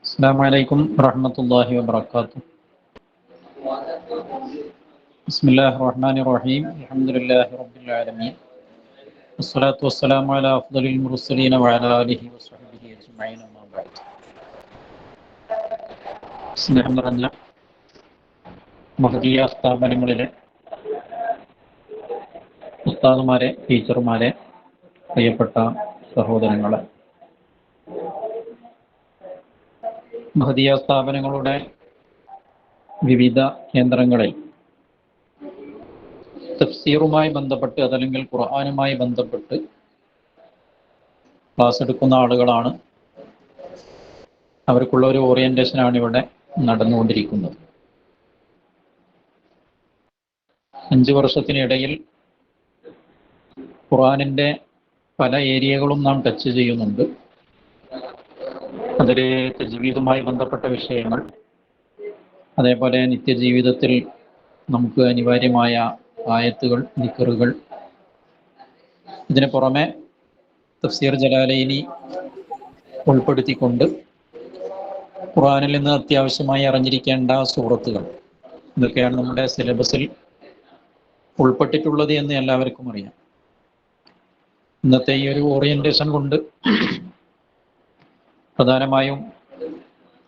അസ്സലാമു അലൈക്കും വറഹ്മത്തുള്ളാഹി വബറകാതുഹു. ബിസ്മില്ലാഹിർ റഹ്മാനിർ റഹീം. അൽഹംദുലില്ലാഹി റബ്ബിൽ ആലമീൻ. വസ്സലാത്തു വസ്സലാമു അലാ അഫ്ദലിൽ മുർസലീന വഅലാ ആലിഹി വസ്വഹ്ബിഹി അജ്മഈൻ. അമ്മാ ബഅദ്. സ്നേഹം നിറഞ്ഞ മഹദിയ സ്ഥാപനങ്ങളിലെ ഉസ്താദുമാരെ, ടീച്ചർമാരെ, പ്രിയപ്പെട്ട സഹോദരങ്ങളെ, മഹദിയ സ്ഥാപനങ്ങളുടെ വിവിധ കേന്ദ്രങ്ങളിൽ തഫ്സീറുമായി ബന്ധപ്പെട്ട് അതല്ലെങ്കിൽ ഖുർആനുമായി ബന്ധപ്പെട്ട് ക്ലാസ് എടുക്കുന്ന ആളുകളാണ്. അവർക്കുള്ള ഒരു ഓറിയന്റേഷനാണ് ഇവിടെ നടന്നുകൊണ്ടിരിക്കുന്നത്. 5 വർഷത്തിനിടയിൽ ഖുർആനിൻ്റെ പല ഏരിയകളും നാം ടച്ച് ചെയ്യുന്നുണ്ട്. അതിൽ തജ്വീദുമായി ബന്ധപ്പെട്ട വിഷയങ്ങൾ, അതേപോലെ നിത്യജീവിതത്തിൽ നമുക്ക് അനിവാര്യമായ ആയത്തുകൾ, ദിക്റുകൾ, ഇതിന് പുറമെ തഫ്സീർ ജലാലൈനി ഉൾപ്പെടുത്തിക്കൊണ്ട് ഖുർആനിൽ നിന്ന് അത്യാവശ്യമായി അറിഞ്ഞിരിക്കേണ്ട സൂറത്തുകൾ, ഇതൊക്കെയാണ് നമ്മുടെ സിലബസിൽ ഉൾപ്പെട്ടിട്ടുള്ളത് എന്ന് എല്ലാവർക്കും അറിയാം. ഇന്നത്തെ ഈ ഒരു ഓറിയന്റേഷൻ കൊണ്ട് പ്രധാനമായും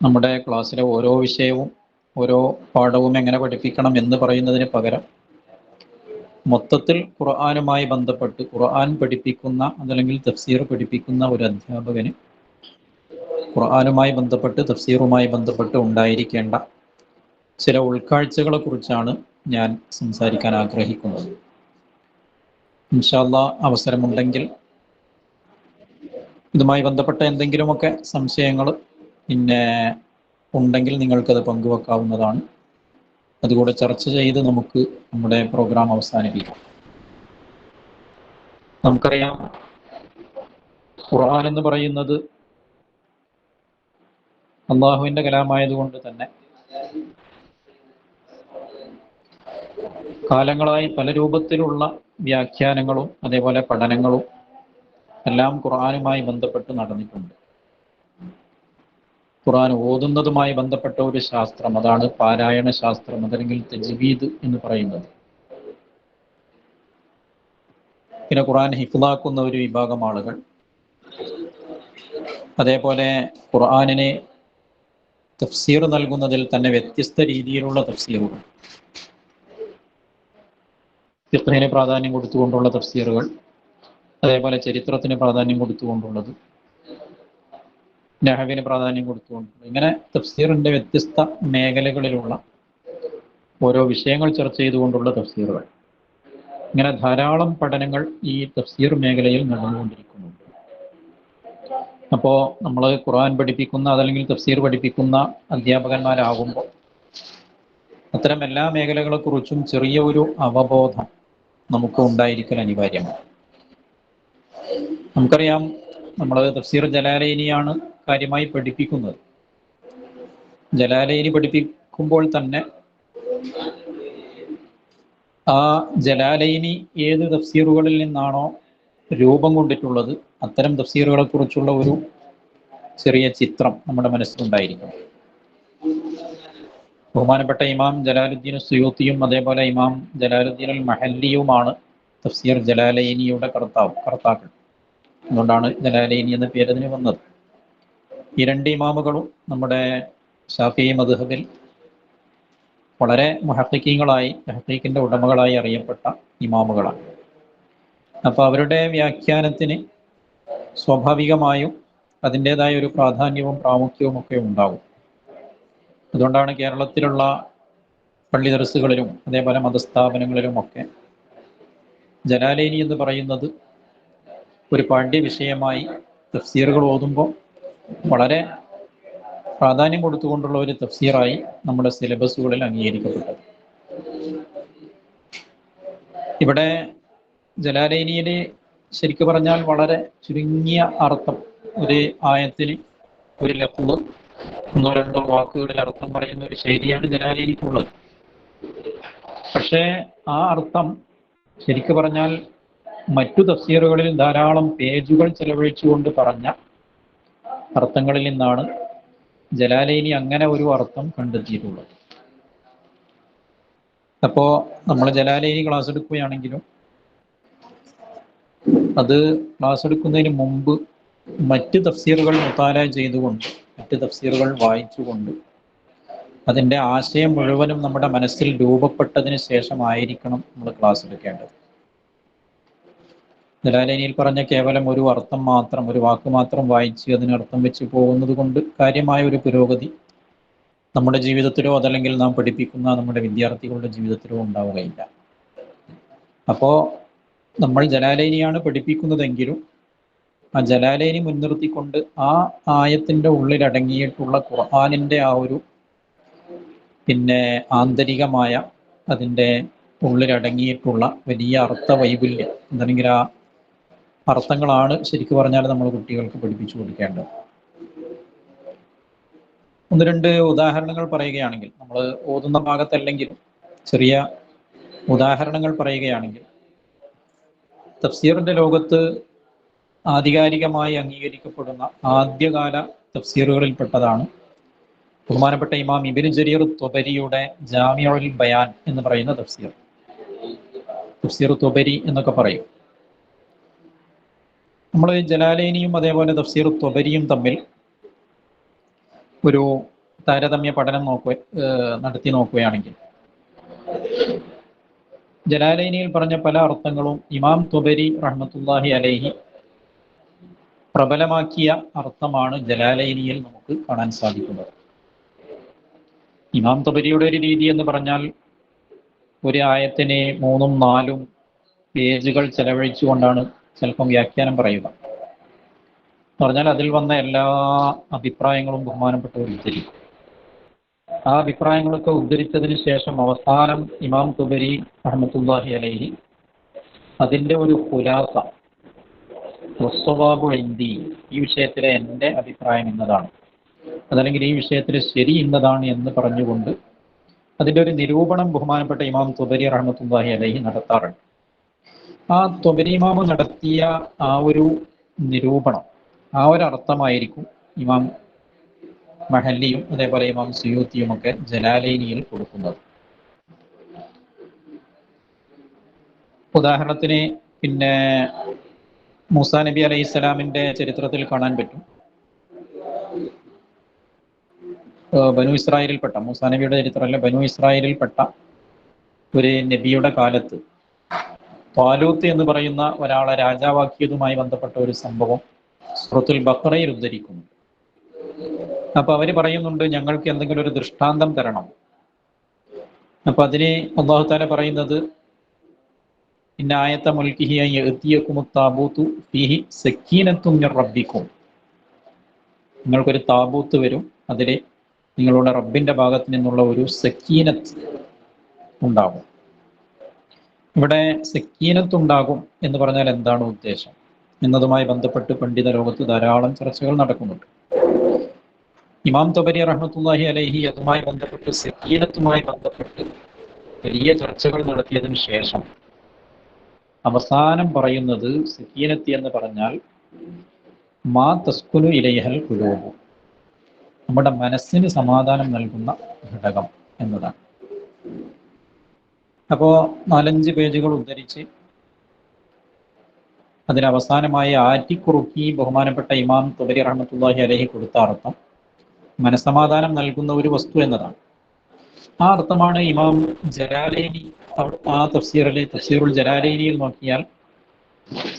നമ്മുടെ ക്ലാസ്സിലെ ഓരോ വിഷയവും ഓരോ പാഠവും എങ്ങനെ പഠിപ്പിക്കണം എന്ന് പറയുന്നതിന് പകരം മൊത്തത്തിൽ ഖുർആനുമായി ബന്ധപ്പെട്ട് ഖുർആൻ പഠിപ്പിക്കുന്ന അതല്ലെങ്കിൽ തഫ്സീർ പഠിപ്പിക്കുന്ന ഒരു അധ്യാപകന് ഖുർആനുമായി ബന്ധപ്പെട്ട് തഫ്സീറുമായി ബന്ധപ്പെട്ട് ഉണ്ടായിരിക്കേണ്ട ചില ഉൾക്കാഴ്ചകളെ കുറിച്ചാണ് ഞാൻ സംസാരിക്കാൻ ആഗ്രഹിക്കുന്നത്. ഇൻഷാ അല്ലാഹ് അവസരമുണ്ടെങ്കിൽ ഇതുമായി ബന്ധപ്പെട്ട എന്തെങ്കിലുമൊക്കെ സംശയങ്ങൾ ഉണ്ടെങ്കിൽ നിങ്ങൾക്കത് പങ്കുവെക്കാവുന്നതാണ്. അതുകൂടെ ചർച്ച ചെയ്ത് നമുക്ക് നമ്മുടെ പ്രോഗ്രാം അവസാനിപ്പിക്കാം. നമുക്കറിയാം, ഖുർആൻ എന്ന് പറയുന്നത് അള്ളാഹുവിൻ്റെ കലാമായതുകൊണ്ട് തന്നെ കാലങ്ങളായി പല രൂപത്തിലുള്ള വ്യാഖ്യാനങ്ങളും അതേപോലെ പഠനങ്ങളും എല്ലാം ഖുർആനുമായി ബന്ധപ്പെട്ട് നടന്നിട്ടുണ്ട്. ഖുർആൻ ഓതുന്നതുമായി ബന്ധപ്പെട്ട ഒരു ശാസ്ത്രം, അതാണ് പാരായണ ശാസ്ത്രം, അതല്ലെങ്കിൽ തജ്വീദ് എന്ന് പറയുന്നത്. പിന്നെ ഖുർആൻ ഹിഫ്ളാക്കുന്ന ഒരു വിഭാഗം ആളുകൾ, അതേപോലെ ഖുർആനിന് തഫ്സീർ നൽകുന്നതിൽ തന്നെ വ്യത്യസ്ത രീതിയിലുള്ള തഫ്സീറുകൾ, ഫിഖ്ഹിന് പ്രാധാന്യം കൊടുത്തുകൊണ്ടുള്ള തഫ്സീറുകൾ, അതേപോലെ ചരിത്രത്തിന് പ്രാധാന്യം കൊടുത്തുകൊണ്ടുള്ളത്, നഹവിന് പ്രാധാന്യം കൊടുത്തുകൊണ്ടുള്ളത്, ഇങ്ങനെ തഫ്സീറിൻ്റെ വ്യത്യസ്ത മേഖലകളിലുള്ള ഓരോ വിഷയങ്ങൾ ചർച്ച ചെയ്തുകൊണ്ടുള്ള തഫ്സീറുകൾ, ഇങ്ങനെ ധാരാളം പഠനങ്ങൾ ഈ തഫ്സീർ മേഖലയിൽ നടന്നുകൊണ്ടിരിക്കുന്നുണ്ട്. അപ്പോൾ നമ്മൾ ഖുർആൻ പഠിപ്പിക്കുന്ന അതല്ലെങ്കിൽ തഫ്സീർ പഠിപ്പിക്കുന്ന അധ്യാപകന്മാരാകുമ്പോൾ അത്തരം എല്ലാ മേഖലകളെക്കുറിച്ചും ചെറിയ ഒരു അവബോധം നമുക്ക് ഉണ്ടായിരിക്കൽ അനിവാര്യമാണ്. നമുക്കറിയാം, നമ്മൾ തഫ്സീർ ജലാലൈനിയാണ് കാര്യമായി പഠിപ്പിക്കുന്നത്. ജലാലൈനി പഠിപ്പിക്കുമ്പോൾ തന്നെ ആ ജലാലൈനി ഏത് തഫ്സീറുകളിൽ നിന്നാണോ രൂപം കൊണ്ടിട്ടുള്ളത് അത്തരം തഫ്സീറുകളെ കുറിച്ചുള്ള ഒരു ചെറിയ ചിത്രം നമ്മുടെ മനസ്സിലുണ്ടായിരിക്കണം. ബഹുമാനപ്പെട്ട ഇമാം ജലാലുദ്ദീൻ സുയൂത്തിയും അതേപോലെ ഇമാം ജലാലുദ്ദീൻ അൽ മഹല്ലിയുമാണ് തഫ്സീർ ജലാലൈനിയുടെ കർത്താക്കൾ. അതുകൊണ്ടാണ് ജലാലൈനി എന്ന പേരതിന് വന്നത്. ഈ 2 ഇമാമുകളും നമ്മുടെ ശാഫിഈ മദ്ഹബിൽ വളരെ മുഹഖിഖീങ്ങളായി, തഹ്ഖീഖിൻ്റെ ഉടമകളായി അറിയപ്പെട്ട ഇമാമുകളാണ്. അപ്പോൾ അവരുടെ വ്യാഖ്യാനത്തിന് സ്വാഭാവികമായും അതിൻ്റേതായ ഒരു പ്രാധാന്യവും പ്രാമുഖ്യവും ഒക്കെ ഉണ്ടാകും. അതുകൊണ്ടാണ് കേരളത്തിലുള്ള പള്ളി ദർസുകളിലും അതേപോലെ മതസ്ഥാപനങ്ങളിലുമൊക്കെ ജലാലൈനി എന്ന് പറയുന്നത് ഒരു പാഠ്യവിഷയമായി തഫ്സീറുകൾ ഓതുമ്പോൾ വളരെ പ്രാധാന്യം കൊടുത്തുകൊണ്ടുള്ള ഒരു തഫ്സീറായി നമ്മുടെ സിലബസുകളിൽ അംഗീകരിക്കപ്പെട്ടത്. ഇവിടെ ജലാലൈനിയിൽ ശരിക്കു പറഞ്ഞാൽ വളരെ ചുരുങ്ങിയ അർത്ഥം, ഒരു ആയത്തിന് ഒരു ലഫ്ള് 1-2 വാക്കുകളിൽ അർത്ഥം പറയുന്ന ഒരു ശൈലിയാണ് ജലാലൈനിക്കുള്ളത്. പക്ഷേ ആ അർത്ഥം ശരിക്കു പറഞ്ഞാൽ മറ്റു തഫ്സീറുകളിൽ ധാരാളം പേജുകൾ ചെലവഴിച്ചുകൊണ്ട് പറഞ്ഞ അർത്ഥങ്ങളിൽ നിന്നാണ് ജലാലൈനി അങ്ങനെ ഒരു അർത്ഥം കണ്ടെത്തിയിട്ടുള്ളത്. അപ്പോൾ നമ്മൾ ജലാലൈനി ക്ലാസ് എടുക്കുകയാണെങ്കിലും അത് ക്ലാസ് എടുക്കുന്നതിന് മുമ്പ് മറ്റ് തഫ്സീറുകൾ മുതാല ചെയ്തുകൊണ്ട്, മറ്റ് തഫ്സീറുകൾ വായിച്ചുകൊണ്ട് അതിൻ്റെ ആശയം മുഴുവനും നമ്മുടെ മനസ്സിൽ രൂപപ്പെട്ടതിന് ശേഷമായിരിക്കണം നമ്മൾ ക്ലാസ് എടുക്കേണ്ടത്. ജലാലൈനിയിൽ പറഞ്ഞ കേവലം ഒരു അർത്ഥം മാത്രം, ഒരു വാക്ക് മാത്രം വായിച്ച് അതിനർത്ഥം വെച്ച് പോകുന്നത് കൊണ്ട് കാര്യമായ ഒരു പുരോഗതി നമ്മുടെ ജീവിതത്തിലോ അതല്ലെങ്കിൽ നാം പഠിപ്പിക്കുന്ന നമ്മുടെ വിദ്യാർത്ഥികളുടെ ജീവിതത്തിലോ ഉണ്ടാവുകയില്ല. അപ്പോൾ നമ്മൾ ജലാലൈനിയാണ് പഠിപ്പിക്കുന്നതെങ്കിലും ആ ജലാലൈനി മുൻനിർത്തിക്കൊണ്ട് ആ ആയത്തിൻ്റെ ഉള്ളിൽ അടങ്ങിയിട്ടുള്ള ഖുർആനിൻ്റെ ആ ഒരു ആന്തരികമായ അതിൻ്റെ ഉള്ളിലടങ്ങിയിട്ടുള്ള വലിയ അർത്ഥ വൈപുല്യം എന്തെങ്കിൽ ആ അർത്ഥങ്ങളാണ് ശരിക്കും പറഞ്ഞാൽ നമ്മൾ കുട്ടികൾക്ക് പഠിപ്പിച്ചു കൊടുക്കേണ്ടത്. ഒന്ന് രണ്ട് ഉദാഹരണങ്ങൾ പറയുകയാണെങ്കിൽ, നമ്മൾ ഓതുന്ന ഭാഗത്തല്ലെങ്കിലും ചെറിയ ഉദാഹരണങ്ങൾ പറയുകയാണെങ്കിൽ, തഫ്സീറിൻ്റെ ലോകത്ത് ആധികാരികമായി അംഗീകരിക്കപ്പെടുന്ന ആദ്യകാല തഫ്സീറുകളിൽപ്പെട്ടതാണ് ബഹുമാനപ്പെട്ട ഇമാം ഇബ്നു ജരീർ ത്വബരിയുടെ ജാമിഉൽ ബയാൻ എന്ന് പറയുന്ന തഫ്സീർ ത്വബരി എന്നൊക്കെ പറയും. നമ്മൾ ജലാലൈനിയും അതേപോലെ തഫ്സീർ ത്വബരിയും തമ്മിൽ ഒരു താരതമ്യ പഠനം നടത്തി നോക്കുകയാണെങ്കിൽ, ജലാലൈനിയിൽ പറഞ്ഞ പല അർത്ഥങ്ങളും ഇമാം ത്വബരി റഹ്മത്തുള്ളാഹി അലൈഹി പ്രബലമാക്കിയ അർത്ഥമാണ് ജലാലൈനിയിൽ നമുക്ക് കാണാൻ സാധിക്കുന്നത്. ഇമാം ത്വബരിയുടെ ഒരു രീതി എന്ന് പറഞ്ഞാൽ ഒരു ആയത്തിനെ 3-4 പേജുകൾ ചെലവഴിച്ചുകൊണ്ടാണ് ചിലപ്പം വ്യാഖ്യാനം പറയുക. പറഞ്ഞാൽ അതിൽ വന്ന എല്ലാ അഭിപ്രായങ്ങളും ബഹുമാനപ്പെട്ടവർ ഉദ്ധരിക്കും. ആ അഭിപ്രായങ്ങളൊക്കെ ഉദ്ധരിച്ചതിന് ശേഷം അവസാനം ഇമാം ത്വബരി റഹ്മത്തുള്ളാഹി അലൈഹി അതിൻ്റെ ഒരു ഖുലാസ, വസ്സവാബു ഇൻദി, ഈ വിഷയത്തിലെ എൻ്റെ അഭിപ്രായം എന്നതാണ്, അതല്ലെങ്കിൽ ഈ വിഷയത്തിൽ ശരി ഇന്നതാണ് എന്ന് പറഞ്ഞുകൊണ്ട് അതിൻ്റെ ഒരു നിരൂപണം ബഹുമാനപ്പെട്ട ഇമാം ത്വബരി റഹ്മത്തുള്ളാഹി അലൈഹി നടത്താറുണ്ട്. ആ ത്വബരി ഇമാം നടത്തിയ ആ ഒരു നിരൂപണം, ആ ഒരു അർത്ഥമായിരിക്കും ഇമാം മഹല്ലിയും അതേപോലെ ഇമാം സുയൂത്തിയും ഒക്കെ ജലാലൈനിയിൽ കൊടുക്കുന്നത്. ഉദാഹരണത്തിന് മൂസാ നബി അലൈഹി സ്വലാമിൻ്റെ ചരിത്രത്തിൽ കാണാൻ പറ്റും. ബനു ഇസ്രായേലിൽപ്പെട്ട, മൂസാ നബിയുടെ ചരിത്രമല്ല, ബനു ഇസ്രായേലിൽപ്പെട്ട ഒരു നബിയുടെ കാലത്ത് ത്വാലൂത്ത് എന്ന് പറയുന്ന ഒരാളെ രാജാവാക്കിയതുമായി ബന്ധപ്പെട്ട ഒരു സംഭവം സൂറത്തുൽ ബഖറയിൽ ഉദ്ധരിക്കുന്നു. അപ്പൊ അവര് പറയുന്നുണ്ട്, ഞങ്ങൾക്ക് എന്തെങ്കിലും ഒരു ദൃഷ്ടാന്തം തരണം. അപ്പൊ അതിന് അല്ലാഹു തആല പറയുന്നത്, ഇന്ന ആയത മുൽകിഹി അൻ യഅതിയകുമു താബൂതു ഫീഹി സക്കീനത്തും മിർ റബ്ബിക്കും, നിങ്ങൾക്കൊരു താബൂത്ത് വരും, അതിൽ നിങ്ങളുടെ റബ്ബിന്റെ ഭാഗത്ത് നിന്നുള്ള ഒരു സക്കീനത്ത് ഉണ്ടാകും. ഇവിടെ സക്കീനത്ത് ഉണ്ടാകും എന്ന് പറഞ്ഞാൽ എന്താണ് ഉദ്ദേശം എന്നതുമായി ബന്ധപ്പെട്ട് പണ്ഡിത ലോകത്ത് ധാരാളം ചർച്ചകൾ നടക്കുന്നുണ്ട്. ഇമാം ത്വബരി റഹ്മത്തുള്ളാഹി അലൈഹി അതുമായി ബന്ധപ്പെട്ട്, സക്കീനത്തുമായി ബന്ധപ്പെട്ട് വലിയ ചർച്ചകൾ നടത്തിയതിനു ശേഷം അവസാനം പറയുന്നത്, സക്കീനത്ത് എന്ന് പറഞ്ഞാൽ മാ തസ്കുനു ഇലൈഹൽ ഖുലൂബ്, നമ്മുടെ മനസ്സിന് സമാധാനം നൽകുന്ന ഘടകം എന്നതാണ്. അപ്പോൾ 4-5 പേജുകൾ ഉദ്ധരിച്ച് അതിനവസാനമായി ആറ്റിക്കുറുക്കി ബഹുമാനപ്പെട്ട ഇമാം ത്വബരി റഹ്മത്തുള്ളാഹി അലൈഹി കൊടുത്ത അർത്ഥം മനസ്സമാധാനം നൽകുന്ന ഒരു വസ്തു എന്നതാണ്. ആ അർത്ഥമാണ് ഇമാം ജലാലൈനി ആ തഫ്സീറുൽ ജലാലൈനിയിൽ നോക്കിയാൽ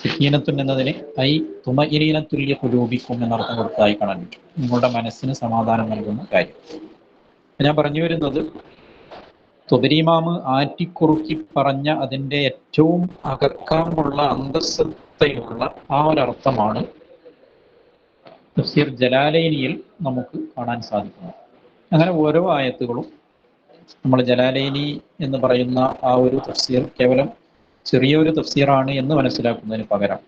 സക്കീനത്തുൻ എന്നതിന് ഐ തുമഇനീനത്തുൽ ഖുലൂബിക്കും എന്നർത്ഥം കൊടുത്തതായി കാണാൻ പറ്റും. നിങ്ങളുടെ മനസ്സിന് സമാധാനം നൽകുന്ന കാര്യം. ഞാൻ പറഞ്ഞു വരുന്നത്, ത്വബരി ഇമാം ആറ്റിക്കുറുക്കി പറഞ്ഞ അതിൻ്റെ ഏറ്റവും അകക്കാമുള്ള അന്തസ്സത്തയുള്ള ആ ഒരർത്ഥമാണ് തഫ്സീർ ജലാലൈനിയിൽ നമുക്ക് കാണാൻ സാധിക്കുന്നത്. അങ്ങനെ ഓരോ ആയത്തുകളും നമ്മൾ ജലാലൈനി എന്ന് പറയുന്ന ആ ഒരു തഫ്സീർ കേവലം ചെറിയൊരു തഫ്സീറാണ് എന്ന് മനസ്സിലാക്കുന്നതിന് പകരം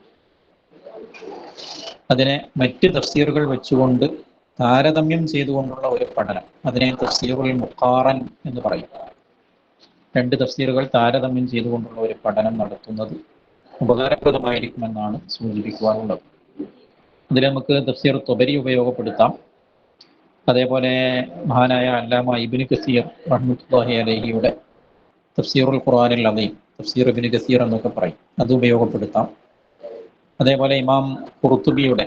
അതിനെ മറ്റ് തഫ്സീറുകൾ വെച്ചുകൊണ്ട് താരതമ്യം ചെയ്തുകൊണ്ടുള്ള ഒരു പഠനം, അതിനെ തഫ്സീറുൽ മുഖാറൻ എന്ന് പറയും. 2 തഫ്സീറുകൾ താരതമ്യം ചെയ്തുകൊണ്ടുള്ള ഒരു പഠനം നടത്തുന്നത് ഉപകാരപ്രദമായിരിക്കുമെന്നാണ് സൂചിപ്പിക്കുവാനുള്ളത്. ഇതിൽ നമുക്ക് തഫ്സീർ തൊബരി ഉപയോഗപ്പെടുത്താം. അതേപോലെ മഹാനായ അല്ലാമ ഇബ്നു കസീർ റഹ്മത്തുള്ളാഹി അലൈഹിയുടെ തഫ്സീറുൽ ഖുർആനിൽ അദീം, തഫ്സീർ ഇബ്നു കസീർ എന്നൊക്കെ പറയും, അത് ഉപയോഗപ്പെടുത്താം. അതേപോലെ ഇമാം ഖുർത്തുബിയുടെ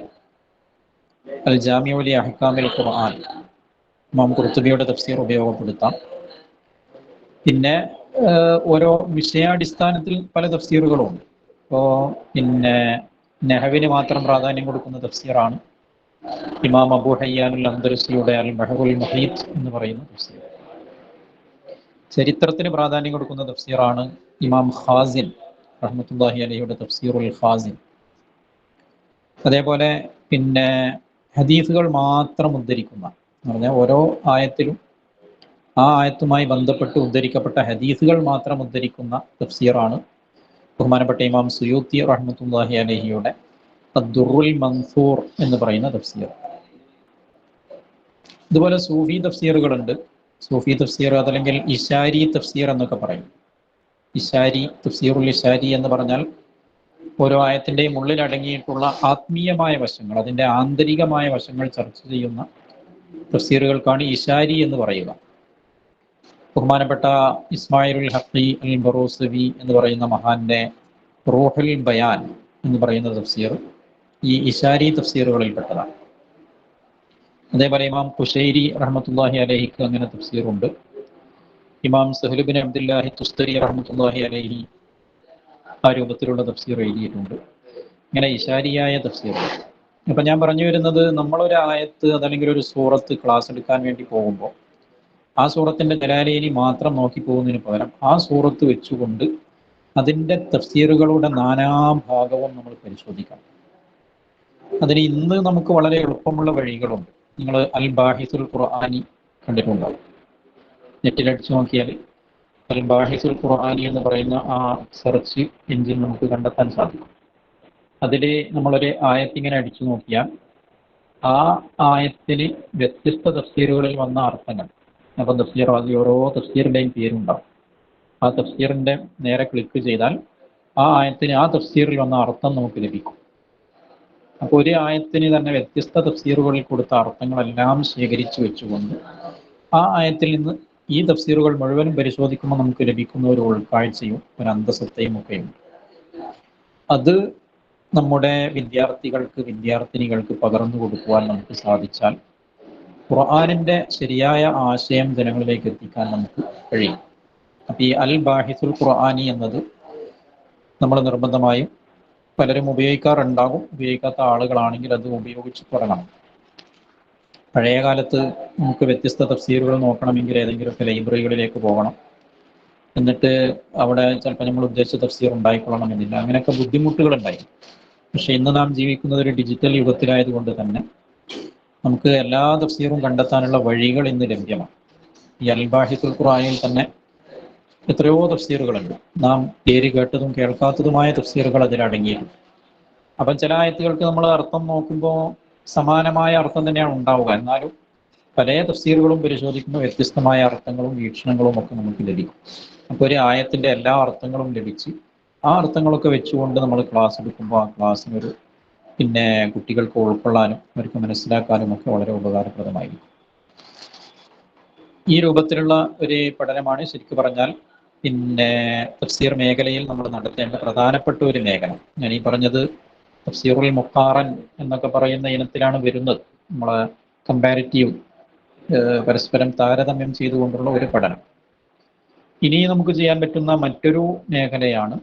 അൽ ജാമിഉ ലി അഹ്കാമിൽ ഖുർആൻ, ഇമാം ഖുർത്തുബിയുടെ തഫ്സീർ ഉപയോഗപ്പെടുത്താം. പിന്നെ ഓരോ വിഷയാടിസ്ഥാനത്തിൽ പല തഫ്സീറുകളുണ്ട്. ഇപ്പോൾ പിന്നെ നഹവിന് മാത്രം പ്രാധാന്യം കൊടുക്കുന്ന തഫ്സീറാണ് ഇമാം അബൂ ഹയ്യാനുൽ അൻദലസിയുടെ അൽ ബഹറുൽ മുഹീത്ത് എന്ന് പറയുന്ന തഫ്സീർ. ചരിത്രത്തിന് പ്രാധാന്യം കൊടുക്കുന്ന തഫ്സീറാണ് ഇമാം ഖാസിൻ റഹ്മത്തുള്ളാഹി അലൈഹിയുടെ തഫ്സീറുൽ ഖാസിൻ. അതേപോലെ പിന്നെ ഹദീസുകൾ മാത്രം ഉദ്ധരിക്കുന്ന, എന്ന് പറഞ്ഞാൽ ഓരോ ആയത്തിലും ആ ആയത്തുമായി ബന്ധപ്പെട്ട് ഉദ്ധരിക്കപ്പെട്ട ഹദീസുകൾ മാത്രം ഉദ്ധരിക്കുന്ന തഫ്സീറാണ് ബഹുമാനപ്പെട്ട ഇമാം സുയൂത്തി റഹ്മത്തുള്ളാഹി അലൈഹിയുടെ അദ്ദുറുൽ മൻസൂർ എന്ന് പറയുന്ന തഫ്സീർ. ഇതുപോലെ സൂഫി തഫ്സീറുകളുണ്ട്. സൂഫി തഫ്സീർ അതല്ലെങ്കിൽ ഇശാരി തഫ്സീർ എന്നൊക്കെ പറയും. ഇശാരി, തഫ്സീറുൽ ഇശാരി എന്ന് പറഞ്ഞാൽ ഓരോ ആയത്തിൻ്റെയും ഉള്ളിൽ അടങ്ങിയിട്ടുള്ള ആത്മീയമായ വശങ്ങൾ, അതിൻ്റെ ആന്തരികമായ വശങ്ങൾ ചർച്ച ചെയ്യുന്ന തഫ്സീറുകൾക്കാണ് ഇശാരി എന്ന് പറയുക. ബഹുമാനപ്പെട്ട ഇസ്മായിലുൽ ഹഖി അൽ ബറൂസവി എന്ന് പറയുന്ന മഹാന്റെ റൂഹുൽ ബയാൻ എന്ന് പറയുന്ന തഫ്സീർ ഈ ഇശാരി തഫ്സീറുകളിൽപ്പെട്ടതാണ്. അതേപോലെ ഇമാം ഖുശൈരി റഹ്മത്തുള്ളാഹി അലൈഹിക്ക് അങ്ങനെ തഫ്സീറുണ്ട്. ഇമാം സഹ്ൽ ബിൻ അബ്ദുല്ലാഹി തുസ്തരി റഹ്മത്തുള്ളാഹി അലൈഹി ആ രൂപത്തിലുള്ള തഫ്സീർ എഴുതിയിട്ടുണ്ട്. ഇങ്ങനെ ഇശാരിയായ തഫ്സീറുകൾ. അപ്പം ഞാൻ പറഞ്ഞു വരുന്നത്, നമ്മളൊരു ആയത്ത് അതല്ലെങ്കിൽ ഒരു സൂറത്ത് ക്ലാസ് എടുക്കാൻ വേണ്ടി പോകുമ്പോൾ ആ സൂറത്തിൻ്റെ ജലാലയിനി മാത്രം നോക്കി പോകുന്നതിന് പകരം ആ സൂറത്ത് വെച്ചുകൊണ്ട് അതിൻ്റെ തഫ്സീറുകളുടെ നാനാഭാഗവും നമ്മൾ പരിശോധിക്കണം. അതിന് ഇന്ന് നമുക്ക് വളരെ എളുപ്പമുള്ള വഴികളുണ്ട്. നിങ്ങൾ അൽ ബാഹിസുൽ ഖുർആനി കണ്ടിട്ടുണ്ടാവും. നെറ്റിലടിച്ചു നോക്കിയാൽ അൽ ബാഹിസുൽ ഖുർആനി എന്ന് പറയുന്ന ആ സെർച്ച് എഞ്ചിൻ നമുക്ക് കണ്ടെത്താൻ സാധിക്കും. അതിൽ നമ്മളൊരു ആയത്തിങ്ങനെ അടിച്ചു നോക്കിയാൽ ആ ആയത്തിന് വ്യത്യസ്ത തഫ്സീറുകളിൽ വന്ന അർത്ഥങ്ങൾ, അപ്പം തഫ്സീർ ആദ്യം ഓരോ തഫ്സീറിൻ്റെയും പേരുണ്ടാവും. ആ തഫ്സീറിൻ്റെ നേരെ ക്ലിക്ക് ചെയ്താൽ ആ ആയത്തിന് ആ തഫ്സീറിൽ വന്ന അർത്ഥം നമുക്ക് ലഭിക്കും. അപ്പോൾ ഒരു ആയത്തിന് തന്നെ വ്യത്യസ്ത തഫ്സീറുകളിൽ കൊടുത്ത അർത്ഥങ്ങളെല്ലാം ശേഖരിച്ചു വെച്ചുകൊണ്ട് ആ ആയത്തിൽ നിന്ന് ഈ തഫ്സീറുകൾ മുഴുവനും പരിശോധിക്കുമ്പോൾ നമുക്ക് ലഭിക്കുന്ന ഒരു ഉൾക്കാഴ്ചയും ഒരു അന്തസത്തയും ഒക്കെയുണ്ട്. അത് നമ്മുടെ വിദ്യാർത്ഥികൾക്ക്, വിദ്യാർത്ഥിനികൾക്ക് പകർന്നു കൊടുക്കുവാൻ നമുക്ക് സാധിച്ചാൽ ഖുർആനിൻ്റെ ശരിയായ ആശയം ജനങ്ങളിലേക്ക് എത്തിക്കാൻ നമുക്ക് കഴിയും. അപ്പോൾ ഈ അൽ ബാഹിസുൽ ഖുർആനി എന്നത് നമ്മൾ നിർബന്ധമായും പലരും ഉപയോഗിക്കാറുണ്ടാകും. ഉപയോഗിക്കാത്ത ആളുകളാണെങ്കിൽ അത് ഉപയോഗിച്ച് തുടങ്ങണം. പഴയ കാലത്ത് നമുക്ക് വ്യത്യസ്ത തഫ്സീറുകൾ നോക്കണമെങ്കിൽ ഏതെങ്കിലുമൊക്കെ ലൈബ്രറികളിലേക്ക് പോകണം. എന്നിട്ട് അവിടെ ചിലപ്പോൾ നമ്മൾ ഉദ്ദേശിച്ച തഫ്സീർ ഉണ്ടായിക്കൊള്ളണമെന്നില്ല. അങ്ങനെയൊക്കെ ബുദ്ധിമുട്ടുകളുണ്ടായി. പക്ഷെ ഇന്ന് നാം ജീവിക്കുന്നത് ഒരു ഡിജിറ്റൽ യുഗത്തിലായതുകൊണ്ട് തന്നെ നമുക്ക് എല്ലാ തഫ്സീറും കണ്ടെത്താനുള്ള വഴികൾ ഇന്ന് ലഭ്യമാണ്. ഈ അൽ ബാഹിസുൽ ഖുർആനിൽ തന്നെ എത്രയോ തഫ്സീറുകളുണ്ട്. നാം പേര് കേട്ടതും കേൾക്കാത്തതുമായ തഫ്സീറുകൾ അതിലടങ്ങിയിട്ടുണ്ട്. അപ്പം ചില ആയത്തുകൾക്ക് നമ്മൾ അർത്ഥം നോക്കുമ്പോൾ സമാനമായ അർത്ഥം തന്നെയാണ് ഉണ്ടാവുക. എന്നാലും പല തഫ്സീറുകളും പരിശോധിക്കുമ്പോൾ വ്യത്യസ്തമായ അർത്ഥങ്ങളും വീക്ഷണങ്ങളും ഒക്കെ നമുക്ക് ലഭിക്കും. അപ്പോൾ ഒരു ആയത്തിൻ്റെ എല്ലാ അർത്ഥങ്ങളും ലഭിച്ച് ആ അർത്ഥങ്ങളൊക്കെ വെച്ചുകൊണ്ട് നമ്മൾ ക്ലാസ് എടുക്കുമ്പോൾ ആ ക്ലാസ്സിനൊരു പിന്നെ കുട്ടികൾക്ക് ഉൾക്കൊള്ളാനും അവർക്ക് മനസ്സിലാക്കാനും ഒക്കെ വളരെ ഉപകാരപ്രദമായിരിക്കും. ഈ രൂപത്തിലുള്ള ഒരു പഠനമാണ് ശരിക്കും പറഞ്ഞാൽ പിന്നെ തഫ്സീർ മേഖലയിൽ നമ്മൾ നടത്തേണ്ട പ്രധാനപ്പെട്ട ഒരു മേഖല. ഞാൻ ഈ പറഞ്ഞത് തഫ്സീറുൽ മുഖാറൻ എന്നൊക്കെ പറയുന്ന ഇനത്തിലാണ് വരുന്നത്. നമ്മളെ കമ്പാരിറ്റീവ്, പരസ്പരം താരതമ്യം ചെയ്തുകൊണ്ടുള്ള ഒരു പഠനം. ഇനി നമുക്ക് ചെയ്യാൻ പറ്റുന്ന മറ്റൊരു മേഖലയാണ്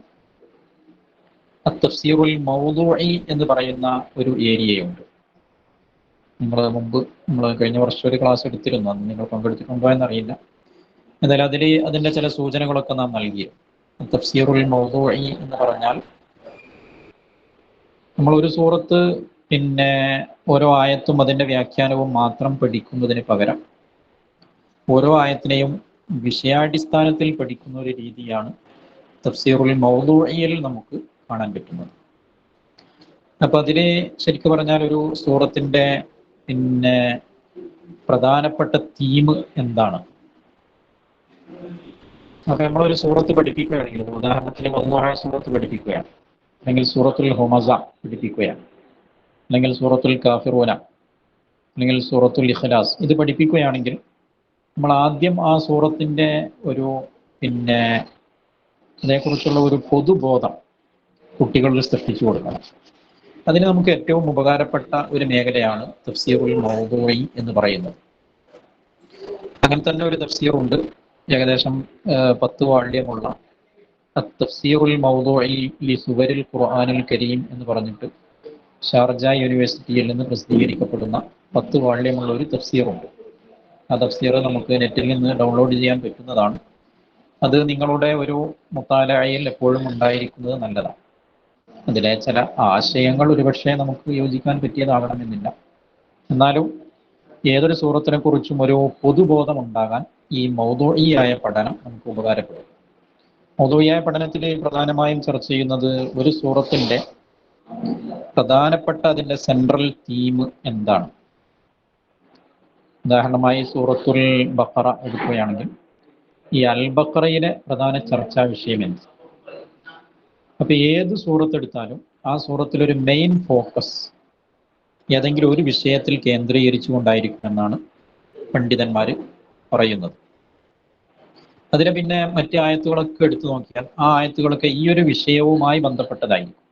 തഫ്സീറുൽ മൗദൂഇ എന്ന് പറയുന്ന ഒരു ഏരിയയുണ്ട്. നമ്മൾ കഴിഞ്ഞ വർഷം ഒരു ക്ലാസ് എടുത്തിരുന്നു. അന്ന് നിങ്ങൾ പങ്കെടുത്തിട്ടുണ്ടോ എന്നറിയില്ല. എന്തായാലും അതിൻ്റെ ചില സൂചനകളൊക്കെ നാം നൽകിയിരുന്നു. തഫ്സീറുൽ മൗദൂഇ എന്ന് പറഞ്ഞാൽ നമ്മളൊരു സൂറത്ത് പിന്നെ ഓരോ ആയത്തും അതിൻ്റെ വ്യാഖ്യാനവും മാത്രം പഠിക്കുന്നതിന് പകരം ഓരോ ആയത്തിനെയും വിഷയാടിസ്ഥാനത്തിൽ പഠിക്കുന്ന ഒരു രീതിയാണ് തഫ്സീറുൽ മൗദൂഇയിൽ നമുക്ക് കാണാൻ പറ്റുന്നത്. അപ്പം അതിൽ ശരിക്കും പറഞ്ഞാൽ ഒരു സൂറത്തിൻ്റെ പിന്നെ പ്രധാനപ്പെട്ട തീം എന്താണ്? അപ്പം നമ്മളൊരു സൂറത്ത് പഠിപ്പിക്കുകയാണെങ്കിൽ, ഉദാഹരണത്തിന് 1 സൂറത്ത് പഠിപ്പിക്കുകയാണ്, അല്ലെങ്കിൽ സൂറത്തുൽ ഹുമസ പഠിപ്പിക്കുകയാണ്. അല്ലെങ്കിൽ സൂറത്തുൽ കാഫിറൂന അല്ലെങ്കിൽ സൂറത്തുൽ ഇഖ്ലാസ് ഇത് പഠിപ്പിക്കുകയാണെങ്കിൽ നമ്മൾ ആദ്യം ആ സൂറത്തിൻ്റെ ഒരു അതേക്കുറിച്ചുള്ള ഒരു പൊതുബോധം കുട്ടികളിൽ സൃഷ്ടിച്ചു കൊടുക്കണം. അതിന് നമുക്ക് ഏറ്റവും ഉപകാരപ്പെട്ട ഒരു മേഖലയാണ് തഫ്സീറുൽ മൗദൂഇ എന്ന് പറയുന്നത്. അങ്ങനെ തന്നെ ഒരു തഫ്സീറുണ്ട്, ഏകദേശം 10 വാള്യമുള്ള തഫ്സീറുൽ മൗദൂഇ ലി സുവരിൽ ഖുർആനിൽ കരീം എന്ന് പറഞ്ഞിട്ട് ഷാർജ യൂണിവേഴ്സിറ്റിയിൽ നിന്ന് പ്രസിദ്ധീകരിക്കപ്പെടുന്ന 10 വാള്യമുള്ള ഒരു തഫ്സീറുണ്ട്. ആ തഫ്സീർ നമുക്ക് നെറ്റിൽ നിന്ന് ഡൗൺലോഡ് ചെയ്യാൻ പറ്റുന്നതാണ്. അത് നിങ്ങളുടെ ഒരു മുത്താലയിൽ എപ്പോഴും ഉണ്ടായിരിക്കുന്നത് നല്ലതാണ്. അതിലെ ചില ആശയങ്ങൾ ഒരുപക്ഷെ നമുക്ക് യോജിക്കാൻ പറ്റിയതാകണമെന്നില്ല, എന്നാലും ഏതൊരു സൂറത്തിനെ കുറിച്ചും ഒരു പൊതുബോധം ഉണ്ടാകാൻ ഈ മൗദൂഇയായ പഠനം നമുക്ക് ഉപകാരപ്പെടും. മൗദൂഇയായ പഠനത്തിൽ പ്രധാനമായും ചർച്ച ചെയ്യുന്നത് ഒരു സൂറത്തിൻ്റെ പ്രധാനപ്പെട്ട അതിൻ്റെ സെൻട്രൽ തീം എന്താണ്. ഉദാഹരണമായി സൂറത്തുൽ ബഖറ എടുക്കുകയാണെങ്കിൽ ഈ അൽ ബഖറയിലെ പ്രധാന ചർച്ചാ വിഷയം എന്ത്. അപ്പൊ ഏത് സൂറത്ത് എടുത്താലും ആ സൂറത്തിലൊരു മെയിൻ ഫോക്കസ് ഏതെങ്കിലും ഒരു വിഷയത്തിൽ കേന്ദ്രീകരിച്ചു കൊണ്ടായിരിക്കുമെന്നാണ് പണ്ഡിതന്മാർ പറയുന്നത്. അതിനെ പിന്നെ മറ്റ് ആയത്തുകളൊക്കെ എടുത്തു നോക്കിയാൽ ആ ആയത്തുകളൊക്കെ ഈ ഒരു വിഷയവുമായി ബന്ധപ്പെട്ടതായിരിക്കും.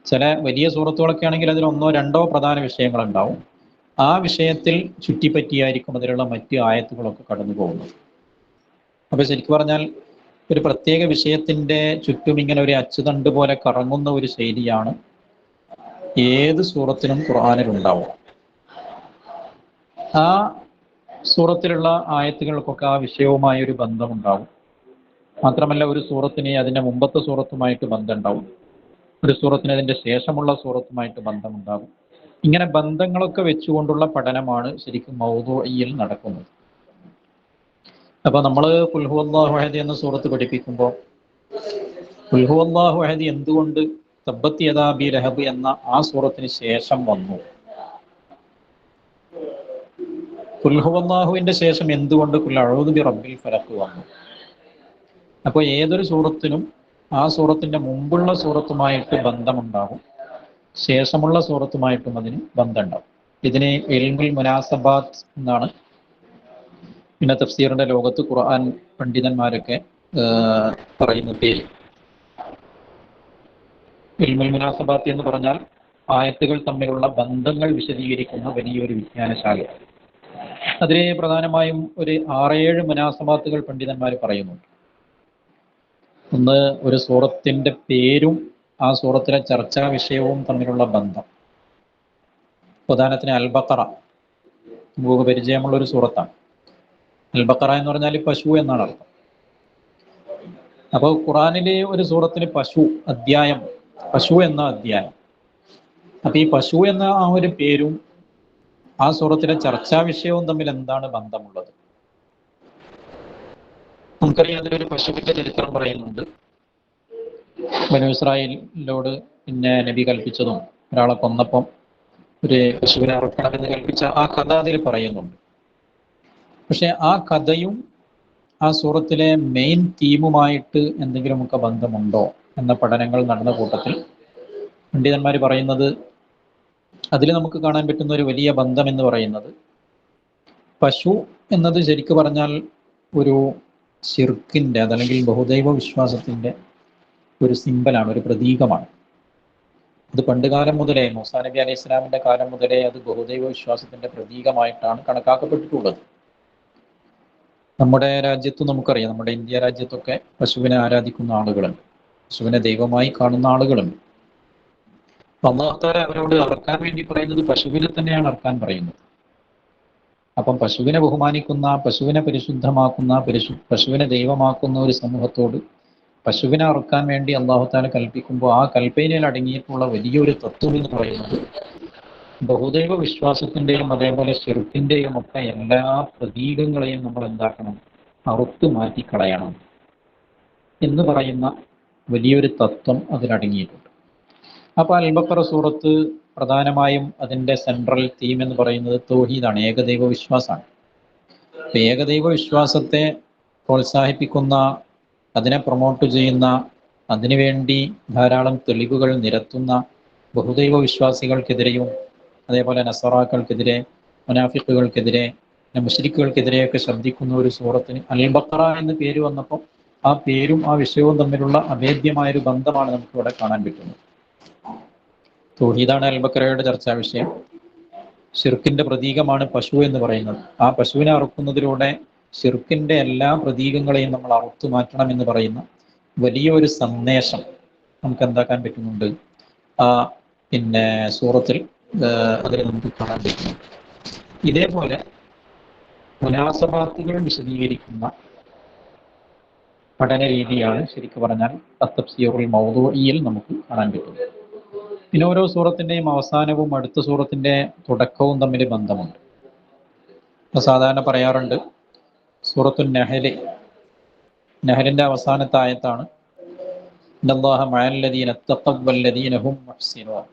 ചില വലിയ സൂറത്തുകളൊക്കെ ആണെങ്കിൽ അതിൽ 1-2 പ്രധാന വിഷയങ്ങളുണ്ടാവും. ആ വിഷയത്തിൽ ചുറ്റിപ്പറ്റിയായിരിക്കും അതിലുള്ള മറ്റ് ആയത്തുകളൊക്കെ കടന്നു പോകുന്നത്. അപ്പൊ ശരിക്കും പറഞ്ഞാൽ ഒരു പ്രത്യേക വിഷയത്തിൻ്റെ ചുറ്റും ഇങ്ങനെ ഒരു അച്ചുതണ്ട് പോലെ കറങ്ങുന്ന ഒരു ശൈലിയാണ് ഏത് സൂറത്തിനും ഖുർആനിൽ ഉണ്ടാവും. ആ സൂറത്തിലുള്ള ആയത്തുകൾക്കൊക്കെ ആ വിഷയവുമായി ഒരു ബന്ധമുണ്ടാവും. മാത്രമല്ല ഒരു സൂറത്തിന് അതിൻ്റെ മുമ്പത്തെ സൂറത്തുമായിട്ട് ബന്ധമുണ്ടാവും, ഒരു സൂറത്തിന് അതിൻ്റെ ശേഷമുള്ള സൂറത്തുമായിട്ട് ബന്ധമുണ്ടാകും. ഇങ്ങനെ ബന്ധങ്ങളൊക്കെ വെച്ചുകൊണ്ടുള്ള പഠനമാണ് ശരിക്കും മൗദൂഇയിൽ നടക്കുന്നത്. അപ്പൊ നമ്മൾ ഖുൽ ഹുവല്ലാഹു അഹദ് എന്ന സൂറത്ത് പഠിപ്പിക്കുമ്പോൾ ഖുൽ ഹുവല്ലാഹു അഹദ് എന്തുകൊണ്ട് തബ്ബത് യദാ അബീ ലഹബ് എന്ന ആ സൂറത്തിന് ശേഷം വന്നു, ഖുൽ ഹുവല്ലാഹുവിന്റെ ശേഷം എന്തുകൊണ്ട് ഖുൽ അഊദു ബി റബ്ബിൽ ഫലഖ് വന്നു. അപ്പോൾ ഏതൊരു സൂറത്തിനും ആ സൂറത്തിന്റെ മുമ്പുള്ള സൂറത്തുമായിട്ട് ബന്ധമുണ്ടാകും, ശേഷമുള്ള സൂറത്തുമായിട്ടും അതിന് ബന്ധമുണ്ടാകും. ഇതിനെ ഇൽമുൽ മുനാസബാത്ത് എന്നാണ് പിന്നെ തഫ്സീറിന്റെ ലോകത്ത് ഖുർആൻ പണ്ഡിതന്മാരൊക്കെ പറയുന്ന പേര്. ഇൽമുൽ മുനാസബാത്ത് എന്ന് പറഞ്ഞാൽ ആയത്തുകൾ തമ്മിലുള്ള ബന്ധങ്ങൾ വിശദീകരിക്കുന്ന വലിയൊരു വിജ്ഞാനശാല. അതിലെ പ്രധാനമായും ഒരു 6-7 മുനാസബാത്തുകൾ പണ്ഡിതന്മാർ പറയുന്നുണ്ട്. ഒന്ന്, ഒരു സൂറത്തിന്റെ പേരും ആ സൂറത്തിലെ ചർച്ചാ വിഷയവും തമ്മിലുള്ള ബന്ധം. ഉദാഹരണത്തിന് അൽ ബഖറ നമുക്ക് പരിചയമുള്ള ഒരു സൂറത്താണ്. അൽ ബഖറ എന്ന് പറഞ്ഞാൽ പശു എന്നാണ് അർത്ഥം. അപ്പോൾ ഖുറാനിലെ ഒരു സൂറത്തിന് അധ്യായം പശു എന്ന അധ്യായം. അപ്പൊ ഈ പശു എന്ന ആ ഒരു പേരും ആ സൂറത്തിലെ ചർച്ചാ വിഷയവും തമ്മിൽ എന്താണ് ബന്ധമുള്ളത്? നമുക്കറിയാം, അതിലൊരു പശുവിന്റെ ചരിത്രം പറയുന്നുണ്ട്. ബനൂ ഇസ്രായേലിനോട് പിന്നെ നബി കൽപ്പിച്ചതും ഒരാളെ കൊന്നപ്പം ഒരു പശുവിനെ അറുക്കണമെന്ന് കൽപ്പിച്ച ആ കഥ അതിൽ പറയുന്നുണ്ട്. പക്ഷെ ആ കഥയും ആ സൂറത്തിലെ മെയിൻ തീമുമായിട്ട് എന്തെങ്കിലുമൊക്കെ ബന്ധമുണ്ടോ എന്ന പഠനങ്ങൾ നടന്ന കൂട്ടത്തിൽ പണ്ഡിതന്മാർ പറയുന്നത് അതിൽ നമുക്ക് കാണാൻ പറ്റുന്ന ഒരു വലിയ ബന്ധം എന്ന് പറയുന്നത്, പശു എന്നത് ശരിക്കു പറഞ്ഞാൽ ഒരു ശിർക്കിൻ്റെ അതല്ലെങ്കിൽ ബഹുദൈവ വിശ്വാസത്തിൻ്റെ ഒരു സിമ്പലാണ്, ഒരു പ്രതീകമാണ്. അത് പണ്ടുകാലം മുതലേ, മൂസാ നബി അലൈഹി ഇസ്ലാമിൻ്റെ കാലം മുതലേ അത് ബഹുദൈവ വിശ്വാസത്തിൻ്റെ പ്രതീകമായിട്ടാണ് കണക്കാക്കപ്പെട്ടിട്ടുള്ളത്. നമ്മുടെ രാജ്യത്ത് നമുക്കറിയാം, നമ്മുടെ ഇന്ത്യ രാജ്യത്തൊക്കെ പശുവിനെ ആരാധിക്കുന്ന ആളുകളുണ്ട്, പശുവിനെ ദൈവമായി കാണുന്ന ആളുകളുണ്ട്. അല്ലാഹു തആല അവരോട് അറക്കാൻ വേണ്ടി പറയുന്നത് പശുവിനെ തന്നെയാണ് അറക്കാൻ പറയുന്നത്. അപ്പം പശുവിനെ ബഹുമാനിക്കുന്ന, പശുവിനെ പരിശുദ്ധമാക്കുന്ന, പശുവിനെ ദൈവമാക്കുന്ന ഒരു സമൂഹത്തോട് പശുവിനെ അറക്കാൻ വേണ്ടി അല്ലാഹു തആല കൽപ്പിക്കുമ്പോൾ ആ കൽപ്പനയിൽ അടങ്ങിയിട്ടുള്ള വലിയൊരു തത്വം എന്ന് പറയുന്നത് ബഹുദൈവ വിശ്വാസത്തിൻ്റെയും അതേപോലെ ശിർക്കിൻ്റെയും ഒക്കെ എല്ലാ പ്രതീകങ്ങളെയും നമ്മൾ എന്താക്കണം, അറുത്ത് മാറ്റിക്കളയണം എന്ന് പറയുന്ന വലിയൊരു തത്വം അതിലടങ്ങിയിട്ടുണ്ട്. അപ്പോൾ അൽ ബഖറ സൂറത്ത് പ്രധാനമായും അതിൻ്റെ സെൻട്രൽ തീം എന്ന് പറയുന്നത് തൗഹീദാണ്, ഏകദൈവ വിശ്വാസമാണ്. ഏകദൈവ വിശ്വാസത്തെ പ്രോത്സാഹിപ്പിക്കുന്ന, അതിനെ പ്രൊമോട്ട് ചെയ്യുന്ന, അതിനുവേണ്ടി ധാരാളം തെളിവുകൾ നിരത്തുന്ന ബഹുദൈവ വിശ്വാസികൾക്കെതിരെയും അതേപോലെ നസറാക്കൾക്കെതിരെ, മുനാഫിക്കുകൾക്കെതിരെ, മുശ്രിക്കുകൾക്കെതിരെയൊക്കെ ശബ്ദിക്കുന്ന ഒരു സൂറത്തിന് അൽ ബഖറ എന്ന് പേര് വന്നപ്പോൾ ആ പേരും ആ വിഷയവും തമ്മിലുള്ള അഭേദ്യമായൊരു ബന്ധമാണ് നമുക്ക് ഇവിടെ കാണാൻ പറ്റുന്നത്. തൗഹീദാണ് അൽ ബഖറയുടെ ചർച്ചാ വിഷയം. ഷിർക്കിന്റെ പ്രതീകമാണ് പശു എന്ന് പറയുന്നത്. ആ പശുവിനെ അറുക്കുന്നതിലൂടെ ഷിർക്കിന്റെ എല്ലാ പ്രതീകങ്ങളെയും നമ്മൾ അറുത്തു മാറ്റണം എന്ന് പറയുന്ന വലിയൊരു സന്ദേശം നമുക്ക് എന്താക്കാൻ പറ്റുന്നുണ്ട് ആ സൂറത്തിൽ അതിൽ നമുക്ക് കാണാൻ പറ്റുന്നു. ഇതേപോലെ മുനാസബാത്തുകൾ വിശദീകരിക്കുന്ന പഠന രീതിയാണ് ശരിക്കും പറഞ്ഞാൽ തഫ്സീറുൽ മൗദൂഇയിൽ നമുക്ക് കാണാൻ പറ്റുന്നത്. പിന്നെ ഓരോ സൂറത്തിന്റെയും അവസാനവും അടുത്ത സൂറത്തിന്റെ തുടക്കവും തമ്മിൽ ബന്ധമുണ്ട്. സാധാരണ പറയാറുണ്ട് സൂറത്തുൽ നഹലിന്റെ അവസാനത്തെ ആയത്താണ് ഇന്നല്ലാഹ മഅല്ലദീന തഖവ്വ വല്ലദീന ഹും മുഹ്സിനൂൻ.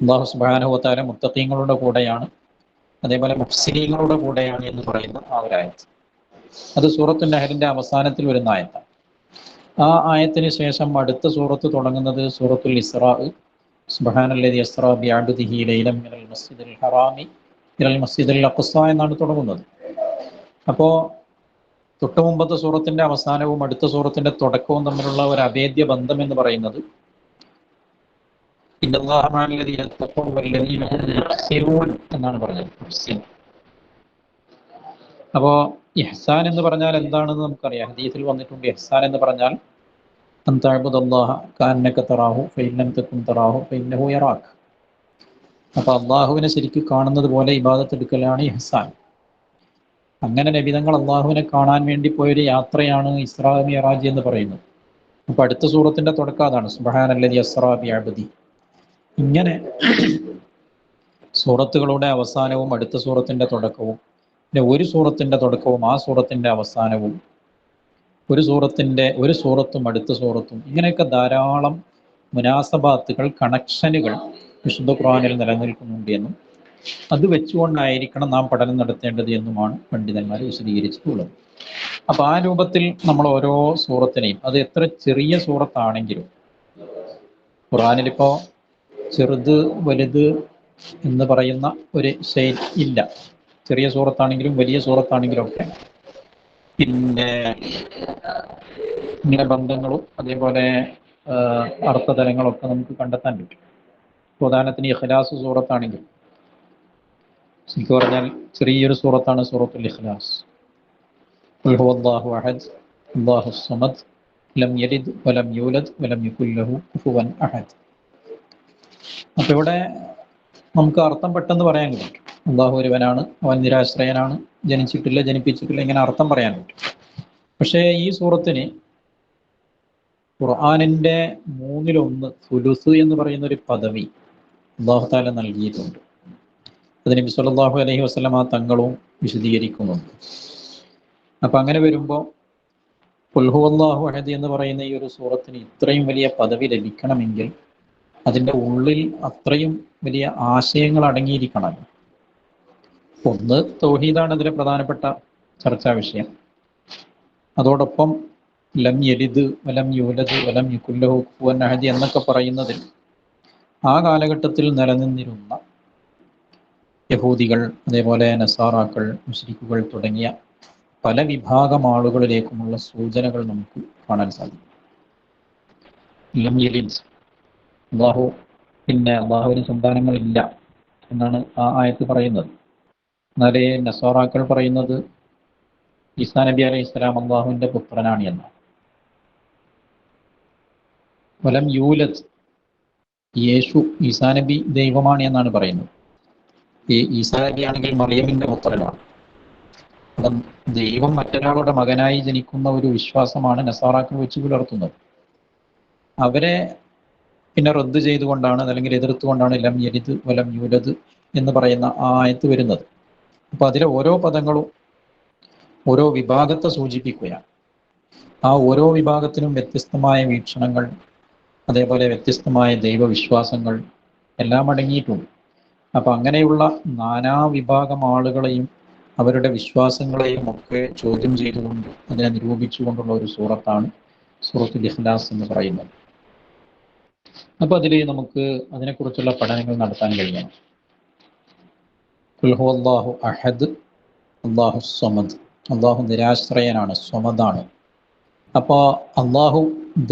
അല്ലാഹു സുബ്ഹാനഹു വ തആല മുത്തഖീങ്ങളുടെ കൂടെയാണ്, അതേപോലെ മുഹ്സിനീങ്ങളുടെ കൂടെയാണ് എന്ന് പറയുന്ന ആ ഒരു ആയത്ത്. അത് സൂറത്തുൽ നഹലിന്റെ അവസാനത്തിൽ വരുന്ന ആയത്താണ്. ആ ആയത്തിന് ശേഷം അടുത്ത സൂറത്ത് തുടങ്ങുന്നത് സൂറത്തുൽ ഇസ്റാ, സുബ്ഹാനല്ലദീ അസ്റാ ബിഅബ്ദിഹി ലൈലൻ മിനൽ മസ്ജിദിൽ ഹറാമി ഇലൽ മസ്ജിദിൽ അഖ്സ എന്നാണ് തുടങ്ങുന്നത്. അപ്പോൾ തൊട്ട് മുമ്പത്തെ സൂറത്തിന്റെ അവസാനവും അടുത്ത സൂറത്തിന്റെ തുടക്കവും തമ്മിലുള്ള ഒരു അഭേദ്യ ബന്ധം എന്ന് പറയുന്നത് ഇന്നല്ലാഹ മഅല്ലദീന തഖവ്വ വല്ലദീന ഹും മുഹ്സിനൂൻ എന്നാണ് പറഞ്ഞത്. അപ്പോ ഇഹ്സാൻ എന്ന് പറഞ്ഞാൽ എന്താണെന്ന് നമുക്കറിയാം. ഹദീസിൽ വന്നിട്ടുണ്ട് ഇഹ്സാൻ എന്ന് പറഞ്ഞാൽ അൻ തഅബ്ദുല്ലാഹ കഅന്നക തറാഹു ഫഇൻ ലം തകുൻ തറാഹു ഫഇന്നഹു യറാക്. അപ്പൊ അള്ളാഹുവിനെ ശരിക്കും കാണുന്നത് പോലെ ഇബാദത്ത് എടുക്കലാണ് ഇഹ്സാൻ. അങ്ങനെ നബിതങ്ങൾ അള്ളാഹുവിനെ കാണാൻ വേണ്ടി പോയൊരു യാത്രയാണ് ഇസ്രാ മിഅ്റാജ് എന്ന് പറയുന്നത്. അപ്പൊ അടുത്ത സൂറത്തിന്റെ തുടക്കം അതാണ്, സുബ്ഹാനല്ലദീ അസ്റാ ബിഅബ്ദിഹി. ഇങ്ങനെ സൂറത്തുകളുടെ അവസാനവും അടുത്ത സൂറത്തിന്റെ തുടക്കവും, പിന്നെ ഒരു സൂറത്തിന്റെ തുടക്കവും ആ സൂറത്തിന്റെ അവസാനവും, ഒരു സൂറത്തും അടുത്ത സൂറത്തും, ഇങ്ങനെയൊക്കെ ധാരാളം മുനാസബാത്തുകൾ, കണക്ഷനുകൾ വിശുദ്ധ ഖുർആനിൽ നിലനിൽക്കുന്നുണ്ട് എന്നും അത് വെച്ചുകൊണ്ടായിരിക്കണം നാം പഠനം നടത്തേണ്ടത് എന്നുമാണ് പണ്ഡിതന്മാർ വിശദീകരിച്ചിട്ടുള്ളത്. അപ്പൊ ആ രൂപത്തിൽ നമ്മൾ ഓരോ സൂറത്തിനെയും, അത് എത്ര ചെറിയ സൂറത്താണെങ്കിലും, ഖുർആനിലിപ്പോ ചെറുത് വലുത് എന്ന് പറയുന്ന ഒരു ശൈലി ഇല്ല. ചെറിയ സൂറത്താണെങ്കിലും വലിയ സൂറത്താണെങ്കിലും ഒക്കെ പിന്നെ ഇങ്ങനെ ബന്ധങ്ങളും അതേപോലെ അർത്ഥതലങ്ങളൊക്കെ നമുക്ക് കണ്ടെത്താൻ പറ്റും. ഉദാഹരണത്തിന് ഇഖ്ലാസ് സൂറത്താണെങ്കിൽ ശരിക്കും പറഞ്ഞാൽ ചെറിയൊരു സൂറത്താണ് സൂറത്തുൽ ഇഖ്ലാസ്. ഖുൽ ഹുവല്ലാഹു അഹദ് അല്ലാഹുസ് സമദ് ലം യലിദ് വലം യൂലദ് വലം യകുൽ ലഹു കുഫുവൻ അഹദ്. അപ്പൊ ഇവിടെ നമുക്ക് അർത്ഥം പെട്ടെന്ന് പറയാൻ പറ്റും. അള്ളാഹു ഒരുവനാണ്, അവൻ നിരാശ്രയനാണ്, ജനിച്ചിട്ടില്ല, ജനിപ്പിച്ചിട്ടില്ല, ഇങ്ങനെ അർത്ഥം പറയാൻ പറ്റും. പക്ഷേ ഈ സൂറത്തിന് ഖുർആനിന്റെ 1/3 സുലുസ് എന്ന് പറയുന്ന ഒരു പദവി അല്ലാഹു തആല നൽകിയിട്ടുണ്ട്. അത് നബി സല്ലല്ലാഹു അലൈഹി വസല്ലമ തങ്ങളും വിശദീകരിക്കുന്നുണ്ട്. അപ്പൊ അങ്ങനെ വരുമ്പോൾ ഖുൽ ഹുവല്ലാഹു അഹദ് എന്ന് പറയുന്ന ഈ ഒരു സൂറത്തിന് ഇത്രയും വലിയ പദവി ലഭിക്കണമെങ്കിൽ അതിൻ്റെ ഉള്ളിൽ അത്രയും വലിയ ആശയങ്ങൾ അടങ്ങിയിരിക്കണം. ഒന്ന്, തൗഹീദാണ് അതിലെ പ്രധാനപ്പെട്ട ചർച്ചാ വിഷയം. അതോടൊപ്പം ലം യലിദ് വലം യൂലദ് വലം യകുൽ ലഹു കുഫുവൻ അഹദ് എന്നൊക്കെ പറയുന്നതിൽ ആ കാലഘട്ടത്തിൽ നിലനിന്നിരുന്ന യഹൂദികൾ, അതേപോലെ നസാറാക്കൾ, മുശ്രിക്കുകൾ തുടങ്ങിയ പല വിഭാഗം ആളുകളിലേക്കുമുള്ള സൂചനകൾ നമുക്ക് കാണാൻ സാധിക്കും. ലം യലിദ്, അള്ളാഹുവിന് സന്താനങ്ങളില്ല എന്നാണ് ആ ആയത്ത് പറയുന്നത്. എന്നാലേ നസാറാക്കൾ പറയുന്നത് ഈസാ നബി അലൈഹി സ്വലാം അള്ളാഹുവിന്റെ പുത്രനാണ് എന്നാണ്. വലം യൂലദ്, യേശു ഈസാ നബി ദൈവമാണ് എന്നാണ് പറയുന്നത്. ഈ ഈസാ നബി ആണെങ്കിൽ മറിയമിന്റെ പുത്രനാണ്. അപ്പം ദൈവം മറ്റൊരാളുടെ മകനായി ജനിക്കുന്ന ഒരു വിശ്വാസമാണ് നസാറാക്കൾ വെച്ച് പുലർത്തുന്നത്. അവരെ പിന്നെ റദ്ദ് ചെയ്തുകൊണ്ടാണ്, അല്ലെങ്കിൽ എതിർത്തുകൊണ്ടാണ് ലം യലിദ് വലം യൂലദ് എന്ന് പറയുന്ന ആ ആയത്ത് വരുന്നത്. അപ്പൊ അതിലെ ഓരോ പദങ്ങളും ഓരോ വിഭാഗത്തെ സൂചിപ്പിക്കുകയാണ്. ആ ഓരോ വിഭാഗത്തിനും വ്യത്യസ്തമായ വീക്ഷണങ്ങൾ, അതേപോലെ വ്യത്യസ്തമായ ദൈവവിശ്വാസങ്ങൾ എല്ലാം അടങ്ങിയിട്ടുണ്ട്. അപ്പൊ അങ്ങനെയുള്ള നാനാവിഭാഗം ആളുകളെയും അവരുടെ വിശ്വാസങ്ങളെയും ഒക്കെ ചോദ്യം ചെയ്തുകൊണ്ട് അതിനെ നിരൂപിച്ചുകൊണ്ടുള്ള ഒരു സൂറത്താണ് സൂറത്തുൽ ഇഖ്ലാസ് എന്ന് പറയുന്നത്. അപ്പോൾ അതിൽ നമുക്ക് അതിനെക്കുറിച്ചുള്ള പഠനങ്ങൾ നടത്താൻ കഴിയണം. ഖുൽ ഹുവല്ലാഹു അഹദ്, അല്ലാഹു സ്വമദ്. അള്ളാഹു നിരാശ്രയനാണ്, സ്വമദാണ്. അപ്പോൾ അള്ളാഹു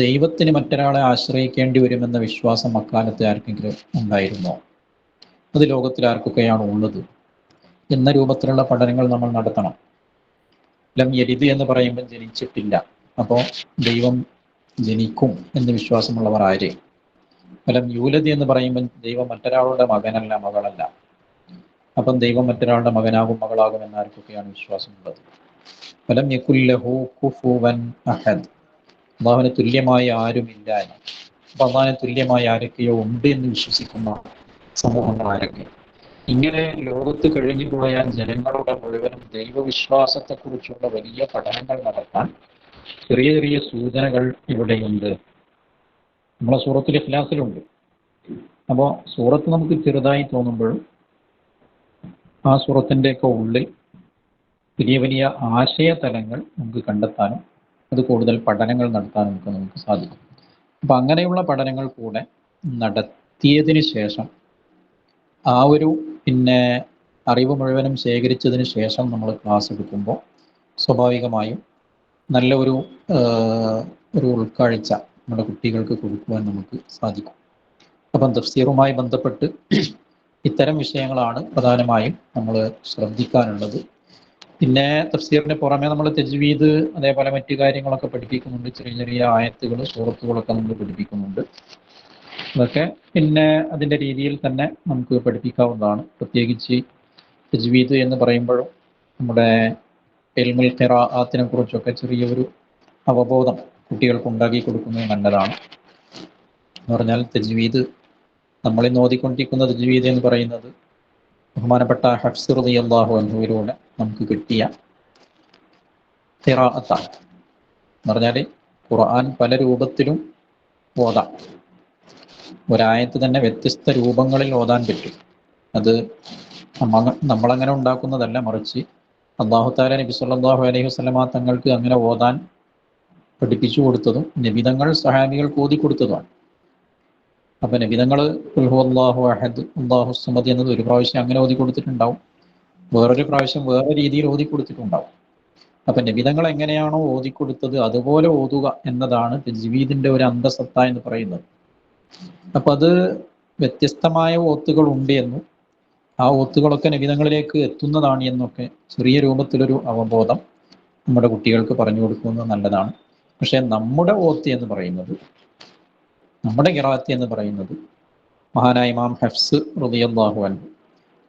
ദൈവത്തിന് മറ്റൊരാളെ ആശ്രയിക്കേണ്ടി വരുമെന്ന വിശ്വാസം അക്കാലത്ത് ആർക്കെങ്കിലും ഉണ്ടായിരുന്നോ? അത് ലോകത്തിൽ ആർക്കൊക്കെയാണ് ഉള്ളത് എന്ന രൂപത്തിലുള്ള പഠനങ്ങൾ നമ്മൾ നടത്തണം. ലം യലിദ് എന്ന് പറയുമ്പോൾ ജനിച്ചിട്ടില്ല, അപ്പോൾ ദൈവം ജനിക്കും എന്ന് വിശ്വാസമുള്ളവർ ആര്? ലം യൂലദ് എന്ന് പറയുമ്പോൾ ദൈവം മറ്റൊരാളുടെ മകനല്ല, മകളല്ല, അപ്പം ദൈവം മറ്റൊരാളുടെ മകനാകും മകളാകും എന്നാർക്കൊക്കെയാണ് വിശ്വാസമുള്ളത്? ഫലം യകുല്ലഹു കുഫുവൻ അഹദ്. അള്ളാഹുവിന് തുല്യമായി ആരുമില്ല എന്ന്. അപ്പം അള്ളാഹിന് തുല്യമായി ആരൊക്കെയോ ഉണ്ട് എന്ന് വിശ്വസിക്കുന്ന സമൂഹങ്ങൾ ആരൊക്കെ? ഇങ്ങനെ ലോകത്ത് കഴിഞ്ഞു പോയ ജനങ്ങളുടെ മുഴുവനും ദൈവവിശ്വാസത്തെക്കുറിച്ചുള്ള വലിയ പഠനങ്ങൾ നടത്താൻ ചെറിയ ചെറിയ സൂചനകൾ ഇവിടെയുണ്ട്. നമ്മളെ സൂറത്തുൽ ഇഖ്ലാസിലുണ്ട്. അപ്പോൾ സൂറത്ത് നമുക്ക് ചെറുതായി തോന്നുമ്പോഴും ആ സൂറത്തിൻ്റെയൊക്കെ ഉള്ളിൽ വലിയ വലിയ ആശയതലങ്ങൾ നമുക്ക് കണ്ടെത്താനും അത് കൂടുതൽ പഠനങ്ങൾ നടത്താനും ഒക്കെ നമുക്ക് സാധിക്കും. അപ്പം അങ്ങനെയുള്ള പഠനങ്ങൾ കൂടെ നടത്തിയതിന് ശേഷം ആ ഒരു അറിവ് മുഴുവനും ശേഖരിച്ചതിന് ശേഷം നമ്മൾ ക്ലാസ് എടുക്കുമ്പോൾ സ്വാഭാവികമായും നല്ല ഒരു ഉൾക്കാഴ്ച നമ്മുടെ കുട്ടികൾക്ക് കൊടുക്കുവാൻ നമുക്ക് സാധിക്കും. അപ്പം തഫ്സീറുമായി ബന്ധപ്പെട്ട് ഇത്തരം വിഷയങ്ങളാണ് പ്രധാനമായും നമ്മൾ ശ്രദ്ധിക്കാനുള്ളത്. പിന്നെ തഫ്സീറിന് പുറമെ നമ്മൾ തജ്വീദ് അതേപോലെ മറ്റു കാര്യങ്ങളൊക്കെ പഠിപ്പിക്കുന്നുണ്ട്. ചെറിയ ചെറിയ ആയത്തുകൾ, സൂറത്തുകളൊക്കെ നമ്മൾ പഠിപ്പിക്കുന്നുണ്ട്. അതൊക്കെ അതിൻ്റെ രീതിയിൽ തന്നെ നമുക്ക് പഠിപ്പിക്കാവുന്നതാണ്. പ്രത്യേകിച്ച് തജ്വീദ് എന്ന് പറയുമ്പോഴും നമ്മുടെ ഇൽമുൽ ഖിറാഅത്തിനെ കുറിച്ചൊക്കെ ചെറിയൊരു അവബോധം കുട്ടികൾക്ക് ഉണ്ടാക്കി കൊടുക്കുന്നത് നല്ലതാണ്. എന്ന് പറഞ്ഞാൽ തജ്വീദ്, നമ്മളിന്ന് ഓതിക്കൊണ്ടിരിക്കുന്ന തജ്വീദ് എന്ന് പറയുന്നത് ബഹുമാനപ്പെട്ട ഹഫ്സ് റളിയല്ലാഹു അൻഹുവിലൂടെ നമുക്ക് കിട്ടിയ ഖിറാഅത്താണ്. എന്ന് പറഞ്ഞാൽ ഖുർആൻ പല രൂപത്തിലും ഓതാം. ഒരായത്ത് തന്നെ വ്യത്യസ്ത രൂപങ്ങളിൽ ഓതാൻ പറ്റും. അത് നമ്മളങ്ങനെ ഉണ്ടാക്കുന്നതല്ല, മറിച്ച് അല്ലാഹു തആല നബി സല്ലല്ലാഹു അലൈഹി വസല്ലമ തങ്ങൾക്ക് അങ്ങനെ ഓതാൻ പഠിപ്പിച്ചു കൊടുത്തതും നബിതങ്ങൾ സഹാബികൾക്ക് ഓതി കൊടുത്തതുമാണ്. അപ്പം നബിതങ്ങൾ ഖുൽ ഹുവല്ലാഹു അഹദ് അല്ലാഹു സ്വമദ് എന്നത് ഒരു പ്രാവശ്യം അങ്ങനെ ഓതി കൊടുത്തിട്ടുണ്ടാവും, വേറൊരു പ്രാവശ്യം വേറെ രീതിയിൽ ഓതി കൊടുത്തിട്ടുണ്ടാവും. അപ്പം നബിതങ്ങൾ എങ്ങനെയാണോ ഓതിക്കൊടുത്തത് അതുപോലെ ഓതുക എന്നതാണ് തജ്വീദിൻ്റെ ഒരു അന്തസത്ത എന്ന് പറയുന്നത്. അപ്പം അത് വ്യത്യസ്തമായ ഓത്തുകൾ ഉണ്ട് എന്നും ആ ഓത്തുകളൊക്കെ നബിതങ്ങളിലേക്ക് എത്തുന്നതാണ് എന്നൊക്കെ ചെറിയ രൂപത്തിലൊരു അവബോധം നമ്മുടെ കുട്ടികൾക്ക് പറഞ്ഞു കൊടുക്കുന്നത് നല്ലതാണ്. പക്ഷേ നമ്മുടെ ഓത്ത് എന്ന് പറയുന്നത്, നമ്മുടെ ഖിറാഅത്ത് എന്ന് പറയുന്നത് മഹാനായ ഇമാം ഹഫ്സ് റളിയല്ലാഹു അൻഹു,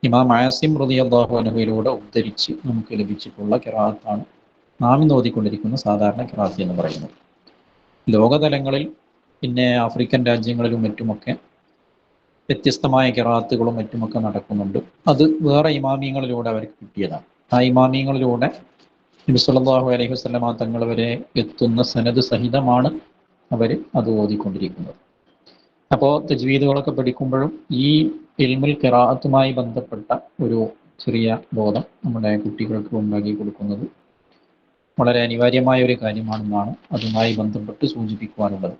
ഇമാം ആസിം റളിയല്ലാഹു അൻഹുവിലൂടെ ഉദ്ധരിച്ച് നമുക്ക് ലഭിച്ചിട്ടുള്ള ഖിറാഅത്താണ് നാം ഇന്ന് ഓതിക്കൊണ്ടിരിക്കുന്ന സാധാരണ ഖിറാഅത്ത് എന്ന് പറയുന്നത്. ലോകതലങ്ങളിൽ ആഫ്രിക്കൻ രാജ്യങ്ങളിലും മറ്റുമൊക്കെ വ്യത്യസ്തമായ ഖിറാഅത്തുകളും മറ്റുമൊക്കെ നടക്കുന്നുണ്ട്. അത് വേറെ ഇമാമിയങ്ങളിലൂടെ അവർക്ക് കിട്ടിയതാണ്. ആ ഇമാമിയങ്ങളിലൂടെ നബി സല്ലല്ലാഹു അലൈഹി വസല്ലമ തങ്ങൾ വരെ എത്തുന്ന സനദ് സഹിതമാണ് അവർ അത് ഓതിക്കൊണ്ടിരിക്കുന്നത്. അപ്പോൾ തജ്വീദുകളൊക്കെ പഠിക്കുമ്പോഴും ഈ ഇൽമുൽ ഖിറാഅത്തുമായി ബന്ധപ്പെട്ട ഒരു ചെറിയ ബോധം നമ്മുടെ കുട്ടികൾക്ക് ഉണ്ടാക്കി കൊടുക്കുന്നത് വളരെ അനിവാര്യമായ ഒരു കാര്യമാണെന്നാണ് അതുമായി ബന്ധപ്പെട്ട് സൂചിപ്പിക്കുവാനുള്ളത്.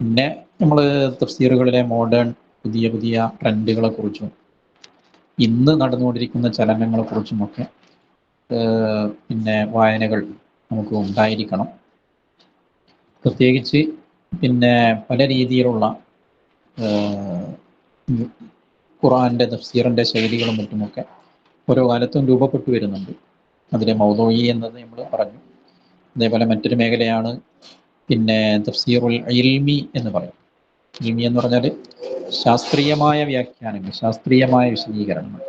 പിന്നെ നമ്മൾ തഫ്സീറുകളിലെ മോഡേൺ പുതിയ പുതിയ ട്രെൻഡുകളെ കുറിച്ചും ഇന്ന് നടന്നുകൊണ്ടിരിക്കുന്ന ചലനങ്ങളെക്കുറിച്ചുമൊക്കെ വായനകൾ നമുക്ക് ഉണ്ടായിരിക്കണം. പ്രത്യേകിച്ച് പല രീതിയിലുള്ള ഖുർആൻ്റെ തഫ്സീറിൻ്റെ ശൈലികളും മറ്റുമൊക്കെ ഓരോ കാലത്തും രൂപപ്പെട്ടു വരുന്നുണ്ട്. അതിലെ മൗദൂഇ എന്നത് നമ്മൾ പറഞ്ഞു. അതേപോലെ മറ്റൊരു മേഖലയാണ് തഫ്സീറുൽ ഇൽമി എന്ന് പറയും. ഇൽമി എന്ന് പറഞ്ഞാൽ ശാസ്ത്രീയമായ വ്യാഖ്യാനങ്ങൾ, ശാസ്ത്രീയമായ വിശദീകരണങ്ങൾ.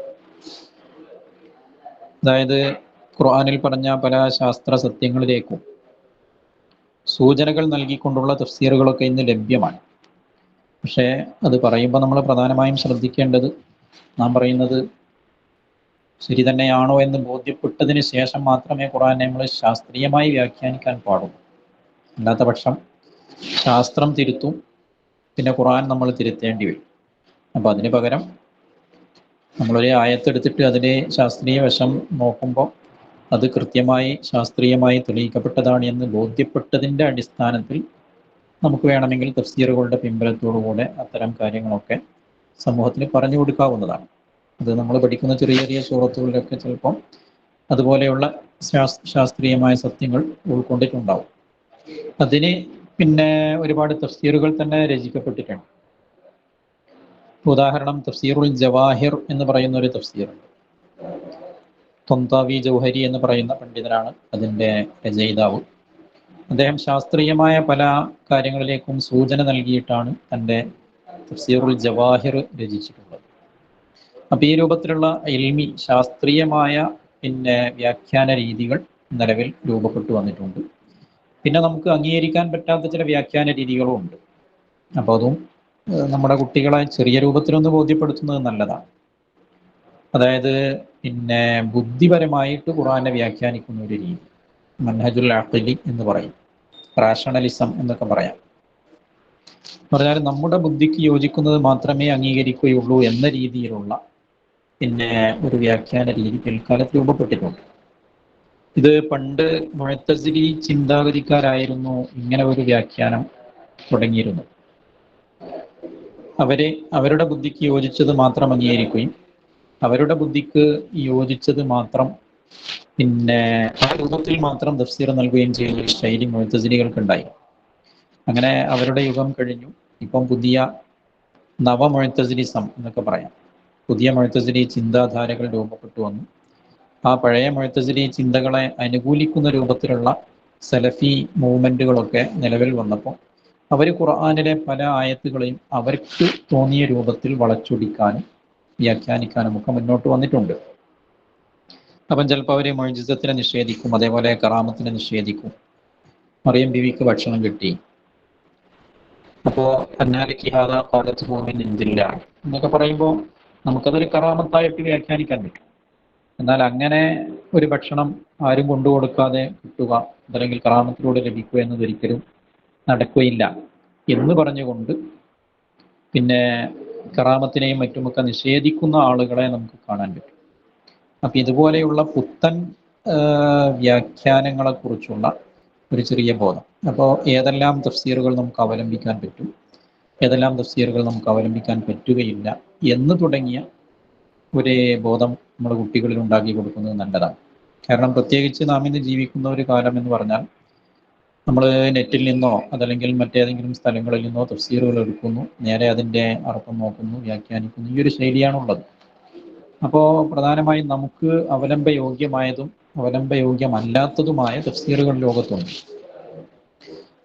അതായത് ഖുർആനിൽ പറഞ്ഞ പല ശാസ്ത്ര സത്യങ്ങളിലേക്കും സൂചനകൾ നൽകിക്കൊണ്ടുള്ള തഫ്സീറുകളൊക്കെ ഇന്ന് ലഭ്യമാണ്. പക്ഷേ അത് പറയുമ്പോൾ നമ്മൾ പ്രധാനമായും ശ്രദ്ധിക്കേണ്ടത്, നാം പറയുന്നത് ശരി തന്നെയാണോ എന്ന് ബോധ്യപ്പെട്ടതിന് ശേഷം മാത്രമേ ഖുർആനെ നമ്മൾ ശാസ്ത്രീയമായി വ്യാഖ്യാനിക്കാൻ പാടുള്ളൂ. അല്ലാത്ത പക്ഷം ശാസ്ത്രം തിരുത്തും, പിന്നെ ഖുർആൻ നമ്മൾ തിരുത്തേണ്ടി വരും. അപ്പോൾ അതിന് പകരം നമ്മളൊരു ആയത്തെടുത്തിട്ട് അതിലെ ശാസ്ത്രീയ വശം നോക്കുമ്പോൾ അത് കൃത്യമായി ശാസ്ത്രീയമായി തെളിയിക്കപ്പെട്ടതാണ് എന്ന് ബോധ്യപ്പെട്ടതിൻ്റെ അടിസ്ഥാനത്തിൽ നമുക്ക് വേണമെങ്കിൽ തഫ്സീറുകളുടെ പിൻബലത്തോടുകൂടെ അത്തരം കാര്യങ്ങളൊക്കെ സമൂഹത്തിന് പറഞ്ഞു കൊടുക്കാവുന്നതാണ്. അത് നമ്മൾ പഠിക്കുന്ന ചെറിയ ചെറിയ സൂറത്തുകളിലൊക്കെ ചിലപ്പം അതുപോലെയുള്ള ശാസ്ത്രീയമായ സത്യങ്ങൾ ഉൾക്കൊണ്ടിട്ടുണ്ടാവും. അതിന് പിന്നെ ഒരുപാട് തഫ്സീറുകൾ തന്നെ രചിക്കപ്പെട്ടിട്ടുണ്ട്. ഉദാഹരണം തഫ്സീറുൽ ജവാഹിർ എന്ന് പറയുന്ന ഒരു തഫ്സീറുണ്ട്. തൊന്താവി ജൗഹരി എന്ന് പറയുന്ന പണ്ഡിതനാണ് അതിൻ്റെ രചയിതാവ്. അദ്ദേഹം ശാസ്ത്രീയമായ പല കാര്യങ്ങളിലേക്കും സൂചന നൽകിയിട്ടാണ് തൻ്റെ തഫ്സീറുൽ ജവാഹിർ രചിച്ചിട്ടുള്ളത്. അപ്പം ഈ രൂപത്തിലുള്ള ഇൽമി ശാസ്ത്രീയമായ പിന്നെ വ്യാഖ്യാന രീതികൾ നിലവിൽ രൂപപ്പെട്ടു വന്നിട്ടുണ്ട്. പിന്നെ നമുക്ക് അംഗീകരിക്കാൻ പറ്റാത്ത ചില വ്യാഖ്യാന രീതികളും ഉണ്ട്. അപ്പോൾ അതും നമ്മുടെ കുട്ടികളെ ചെറിയ രൂപത്തിലൊന്ന് ബോധ്യപ്പെടുത്തുന്നത് നല്ലതാണ്. അതായത് പിന്നെ ബുദ്ധിപരമായിട്ട് ഖുർആനെ വ്യാഖ്യാനിക്കുന്ന ഒരു രീതി, മൻഹജുൽ അഖ്ലി എന്ന് പറയും, റാഷണലിസം എന്നൊക്കെ പറയാം. പറഞ്ഞാൽ നമ്മുടെ ബുദ്ധിക്ക് യോജിക്കുന്നത് മാത്രമേ അംഗീകരിക്കുകയുള്ളൂ എന്ന രീതിയിലുള്ള പിന്നെ ഒരു വ്യാഖ്യാന രീതി പിൽക്കാലത്ത് രൂപപ്പെട്ടിട്ടുണ്ട്. ഇത് പണ്ട് മുഅ്തസിലി ചിന്താഗതിക്കാരായിരുന്നു ഇങ്ങനെ ഒരു വ്യാഖ്യാനം തുടങ്ങിയിരുന്നു. അവരുടെ ബുദ്ധിക്ക് യോജിച്ചത് മാത്രം അംഗീകരിക്കുകയും അവരുടെ ബുദ്ധിക്ക് യോജിച്ചത് മാത്രം പിന്നെ ആ രൂപത്തിൽ മാത്രം തഫ്സീർ നൽകുകയും ചെയ്യുന്ന ഒരു ശൈലി മുഅ്തസിലികൾക്കുണ്ടായി. അങ്ങനെ അവരുടെ യുഗം കഴിഞ്ഞു. ഇപ്പം പുതിയ നവമുഅ്തസിലിസം എന്നൊക്കെ പറയാം, പുതിയ മുഅ്തസിലി ചിന്താധാരകൾ രൂപപ്പെട്ടു വന്നു. ആ പഴയ മുഅ്തസിലി ചിന്തകളെ അനുകൂലിക്കുന്ന രൂപത്തിലുള്ള സലഫി മൂവ്മെന്റുകളൊക്കെ നിലവിൽ വന്നപ്പോൾ അവർ ഖുർആനിലെ പല ആയത്തുകളെയും അവർക്ക് തോന്നിയ രൂപത്തിൽ വളച്ചൊടിക്കാനും വ്യാഖ്യാനിക്കാനും ഒക്കെ മുന്നോട്ട് വന്നിട്ടുണ്ട്. അപ്പം ചിലപ്പോൾ അവർ മുഅ്ജിസത്തിനെ നിഷേധിക്കും, അതേപോലെ കറാമത്തിനെ നിഷേധിക്കും. മറിയം ബീവിക്ക് ഭക്ഷണം കിട്ടി, അപ്പോൾ അന്നാലിക്ക് ഹാദാ ഖാലത്ത് മുഅ്മിൻ ഇന്ദില്ല എന്നൊക്കെ പറയുമ്പോൾ നമുക്കതൊരു കറാമത്തായിട്ട് വ്യാഖ്യാനിക്കാൻ പറ്റും. എന്നാൽ അങ്ങനെ ഒരു ഭക്ഷണം ആരും കൊണ്ടുകൊടുക്കാതെ കിട്ടുക, അതല്ലെങ്കിൽ കറാമത്തിലൂടെ ലഭിക്കുക എന്നതൊരിക്കലും നടക്കുകയില്ല എന്ന് പറഞ്ഞുകൊണ്ട് പിന്നെ കറാമത്തിനെയും മറ്റുമൊക്കെ നിഷേധിക്കുന്ന ആളുകളെ നമുക്ക് കാണാൻ പറ്റും. അപ്പം ഇതുപോലെയുള്ള പുത്തൻ വ്യാഖ്യാനങ്ങളെക്കുറിച്ചുള്ള ഒരു ചെറിയ ബോധം, അപ്പോൾ ഏതെല്ലാം തഫ്സീറുകൾ നമുക്ക് അവലംബിക്കാൻ പറ്റും, ഏതെല്ലാം തഫ്സീറുകൾ നമുക്ക് അവലംബിക്കാൻ പറ്റുകയില്ല എന്ന് തുടങ്ങിയ ഒരു ബോധം നമ്മുടെ കുട്ടികളിൽ ഉണ്ടാക്കി കൊടുക്കുന്നത് നല്ലതാണ്. കാരണം പ്രത്യേകിച്ച് നാം ഇന്ന് ജീവിക്കുന്ന ഒരു കാലം എന്ന് പറഞ്ഞാൽ നമ്മൾ നെറ്റിൽ നിന്നോ അതല്ലെങ്കിൽ മറ്റേതെങ്കിലും സ്ഥലങ്ങളിൽ നിന്നോ തഫ്സീറുകൾ എടുക്കുന്നു, നേരെ അതിൻ്റെ അർത്ഥം നോക്കുന്നു, വ്യാഖ്യാനിക്കുന്നു, ഈ ഒരു ശൈലിയാണുള്ളത്. അപ്പോൾ പ്രധാനമായും നമുക്ക് അവലംബയോഗ്യമായതും അവലംബയോഗ്യമല്ലാത്തതുമായ തഫ്സീറുകൾ ലോകത്തുണ്ട്.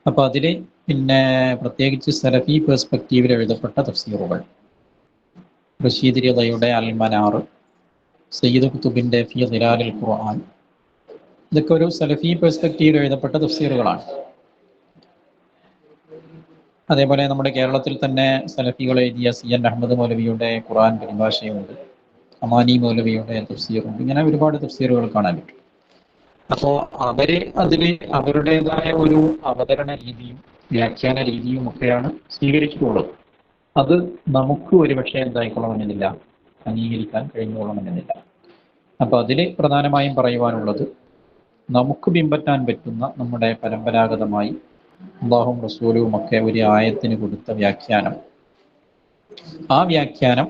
അപ്പോൾ അതിൽ പിന്നെ പ്രത്യേകിച്ച് സലഫി പെർസ്പെക്റ്റീവിൽ എഴുതപ്പെട്ട തഫ്സീറുകൾ, റഷീദ് റിളയുടെ അൽ മനാർ, സയ്യിദ് ഖുതുബിൻ്റെ ഫി ദിലാലിൽ ഖുർആൻ, ഇതൊക്കെ ഒരു സലഫി പെർസ്പെക്റ്റീവിൽ എഴുതപ്പെട്ട തഫ്സീറുകളാണ്. അതേപോലെ നമ്മുടെ കേരളത്തിൽ തന്നെ സലഫികൾ എഴുതിയ CN അഹമ്മദ് മൗലവിയുടെ ഖുർആൻ പരിഭാഷയുണ്ട്, അമാനി മൗലവിയുടെ തഫ്സീറുണ്ട്. ഇങ്ങനെ ഒരുപാട് തഫ്സീറുകൾ കാണാൻ പറ്റും. അപ്പോൾ അവര് അതിൽ അവരുടേതായ ഒരു അവതരണ രീതിയും വ്യാഖ്യാന രീതിയും ഒക്കെയാണ് സ്വീകരിച്ചിട്ടുള്ളത്. അത് നമുക്ക് ഒരുപക്ഷെ എന്തായിക്കൊള്ളണമെന്നില്ല, അംഗീകരിക്കാൻ കഴിഞ്ഞുകൊള്ളണമെന്നില്ല. അപ്പോൾ അതിൽ പ്രധാനമായും പറയുവാനുള്ളത്, നമുക്ക് പിൻപറ്റാൻ പറ്റുന്ന നമ്മുടെ പരമ്പരാഗതമായി അല്ലാഹുവും റസൂലും ഒക്കെ ഒരു ആയത്തിന് കൊടുത്ത വ്യാഖ്യാനം, ആ വ്യാഖ്യാനം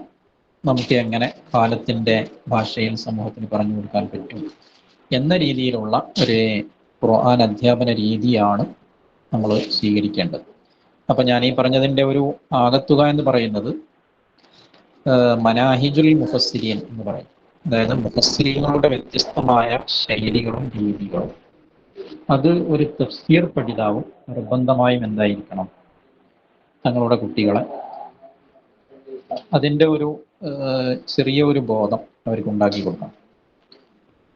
നമുക്ക് എങ്ങനെ കാലത്തിൻ്റെ ഭാഷയിൽ സമൂഹത്തിന് പറഞ്ഞു കൊടുക്കാൻ പറ്റും എന്ന രീതിയിലുള്ള ഒരു ഖുർആൻ അധ്യാപന രീതിയാണ് നമ്മൾ സ്വീകരിക്കേണ്ടത്. അപ്പം ഞാൻ ഈ പറഞ്ഞതിൻ്റെ ഒരു ആകത്തുക എന്ന് പറയുന്നത് മനാഹിജുൽ മുഫസ്സിരീൻ എന്ന് പറയും. അതായത് മുഫസ്സിരീങ്ങളുടെ വ്യത്യസ്തമായ ശൈലികളും രീതികളും, അത് ഒരു തഫ്സീർ പഠിതാവും നിർബന്ധമായും എന്തായിരിക്കണം, തങ്ങളുടെ കുട്ടികളെ അതിൻ്റെ ഒരു ചെറിയ ഒരു ബോധം അവർക്ക് ഉണ്ടാക്കി കൊടുക്കണം.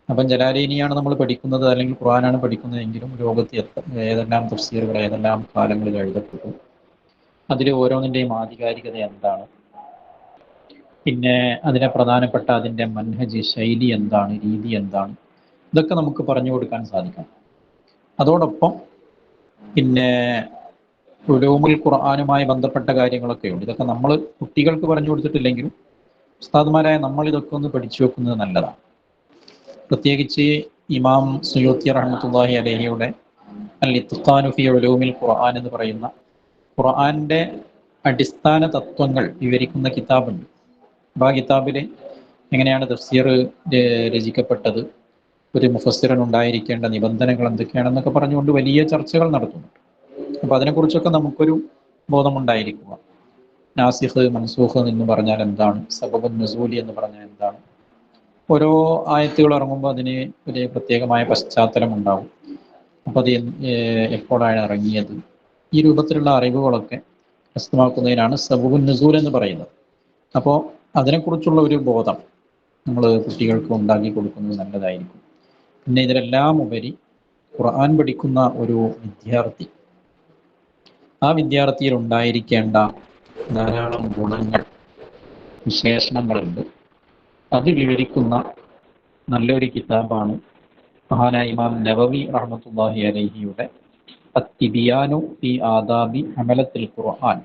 അപ്പം ജലാലീനിയാണ് നമ്മൾ പഠിക്കുന്നത് അല്ലെങ്കിൽ ഖുർആനാണ് പഠിക്കുന്നതെങ്കിലും ലോകത്ത് ഏതെല്ലാം തഫ്സീറുകൾ ഏതെല്ലാം കാലങ്ങളിൽ എഴുതപ്പെട്ടു, അതിൽ ഓരോന്നിൻ്റെയും ആധികാരികത എന്താണ്, പിന്നെ അതിനെ പ്രധാനപ്പെട്ട അതിൻ്റെ മൻഹജ് ശൈലി എന്താണ്, രീതി എന്താണ്, ഇതൊക്കെ നമുക്ക് പറഞ്ഞു കൊടുക്കാൻ സാധിക്കണം. അതോടൊപ്പം പിന്നെ ഉലൂമുൽ ഖുർആനുമായി ബന്ധപ്പെട്ട കാര്യങ്ങളൊക്കെ ഉണ്ട്. ഇതൊക്കെ നമ്മൾ കുട്ടികൾക്ക് പറഞ്ഞു കൊടുത്തിട്ടില്ലെങ്കിലും ഉസ്താദുമാരായ നമ്മൾ ഇതൊക്കെ ഒന്ന് പഠിച്ചു വെക്കുന്നത് നല്ലതാണ്. പ്രത്യേകിച്ച് ഇമാം സുയൂത്തി റഹ്മത്തുള്ളാഹി അലൈഹിയുടെ അൽ ഇത്ഖാനു ഫി ഉലൂമിൽ ഖുർആൻ എന്ന് പറയുന്ന ഖുർആന്റെ അടിസ്ഥാന തത്വങ്ങൾ വിവരിക്കുന്ന കിതാബുണ്ട്. അപ്പോൾ ആ കിതാബിൽ എങ്ങനെയാണ് തഫ്സീർ രചിക്കപ്പെട്ടത്, ഒരു മുഫസ്സിറിന് ഉണ്ടായിരിക്കേണ്ട നിബന്ധനകൾ എന്തൊക്കെയാണെന്നൊക്കെ പറഞ്ഞുകൊണ്ട് വലിയ ചർച്ചകൾ നടത്തുന്നുണ്ട്. അപ്പോൾ അതിനെക്കുറിച്ചൊക്കെ നമുക്കൊരു ബോധമുണ്ടായിരിക്കുക. നാസിഖ് മൻസൂഖ് എന്ന് പറഞ്ഞാൽ എന്താണ്, സബബുൻ നുസൂലി എന്ന് പറഞ്ഞാൽ എന്താണ്, ഓരോ ആയത്തുകൾ ഇറങ്ങുമ്പോൾ അതിന് ഒരു പ്രത്യേകമായ പശ്ചാത്തലം ഉണ്ടാവും. അപ്പോൾ അത് എപ്പോഴാണ് ഇറങ്ങിയത്, ഈ രൂപത്തിലുള്ള അറിവുകളൊക്കെ വ്യക്തമാക്കുന്നതിനാണ് സബബുൻ നുസൂൽ എന്ന് പറയുന്നത്. അപ്പോൾ അതിനെക്കുറിച്ചുള്ള ഒരു ബോധം നമ്മൾ കുട്ടികൾക്ക് ഉണ്ടാക്കി കൊടുക്കുന്നത് നല്ലതായിരിക്കും. പിന്നെ ഇതിലെല്ലാം ഉപരി ഖുർആൻ പഠിക്കുന്ന ഒരു വിദ്യാർത്ഥി, ആ വിദ്യാർത്ഥിയിൽ ഉണ്ടായിരിക്കേണ്ട ധാരാളം ഗുണങ്ങൾ, വിശേഷണങ്ങളുണ്ട്. അത് വിവരിക്കുന്ന നല്ലൊരു കിതാബാണ് മഹാനായ ഇമാം നവവി റഹ്മത്തുള്ളാഹി അലൈഹിയുടെ അത്തിബിയാനു ഫി ആദാബി ഹമലത്തിൽ ഖുർആൻ,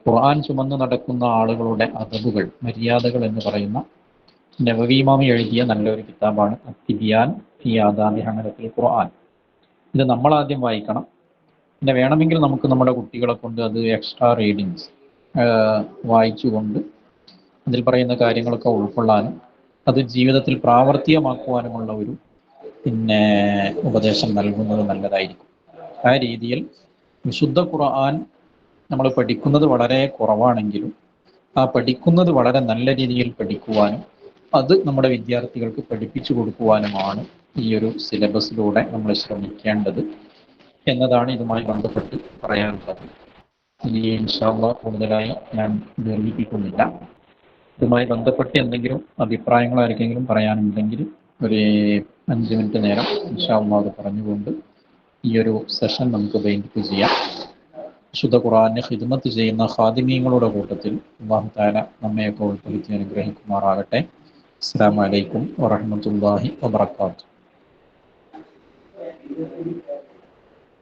ഖുർആൻ ചുമന്ന് നടക്കുന്ന ആളുകളുടെ അദബുകൾ, മര്യാദകൾ എന്ന് പറയുന്ന നവവി ഇമാം എഴുതിയ നല്ലൊരു കിതാബാണ് അത്തിബിയാൻ ഫി ആദാബി ഹമലത്തിൽ ഖുർആൻ. ഇത് നമ്മൾ ആദ്യം വായിക്കണം. പിന്നെ വേണമെങ്കിൽ നമുക്ക് നമ്മുടെ കുട്ടികളെ കൊണ്ട് അത് എക്സ്ട്രാ റീഡിങ്സ് വായിച്ചുകൊണ്ട് അതിൽ പറയുന്ന കാര്യങ്ങളൊക്കെ ഉൾക്കൊള്ളാനും അത് ജീവിതത്തിൽ പ്രാവർത്തികമാക്കുവാനുമുള്ള ഒരു ഉപദേശം നൽകുന്നത് നല്ലതായിരിക്കും. ആ രീതിയിൽ വിശുദ്ധ ഖുർആൻ നമ്മൾ പഠിക്കുന്നത് വളരെ കുറവാണെങ്കിലും ആ പഠിക്കുന്നത് വളരെ നല്ല രീതിയിൽ പഠിക്കുവാനും അത് നമ്മുടെ വിദ്യാർത്ഥികൾക്ക് പഠിപ്പിച്ചു കൊടുക്കുവാനുമാണ് ഈ ഒരു സിലബസിലൂടെ നമ്മൾ ശ്രമിക്കേണ്ടത് എന്നതാണ് ഇതുമായി ബന്ധപ്പെട്ട് പറയാനുള്ളത്. ഇനി ഇൻഷാ അല്ലാഹ് കൂടുതലായി ഞാൻ ദീർഘിപ്പിക്കുന്നില്ല. ഇതുമായി ബന്ധപ്പെട്ട് എന്തെങ്കിലും അഭിപ്രായങ്ങൾ ആർക്കെങ്കിലും പറയാനുണ്ടെങ്കിൽ ഒരു 5 മിനിറ്റ് നേരം ഇൻഷാ അല്ലാഹ് അത് പറഞ്ഞുകൊണ്ട് ഈ ഒരു സെഷൻ നമുക്ക് ബൈൻഡ് ചെയ്യാം. വിശുദ്ധ ഖുർആനെ ഖിദ്മത്ത് ചെയ്യുന്ന ഖാദിമീങ്ങളുടെ കൂട്ടത്തിൽ അല്ലാഹു തആല നമ്മയൊക്കെ ഉൾപ്പെടുത്തി അനുഗ്രഹിക്കുമാറാകട്ടെ. അസ്സലാമു അലൈക്കും വറഹ്മത്തുള്ളാഹി വബറകാതുഹു.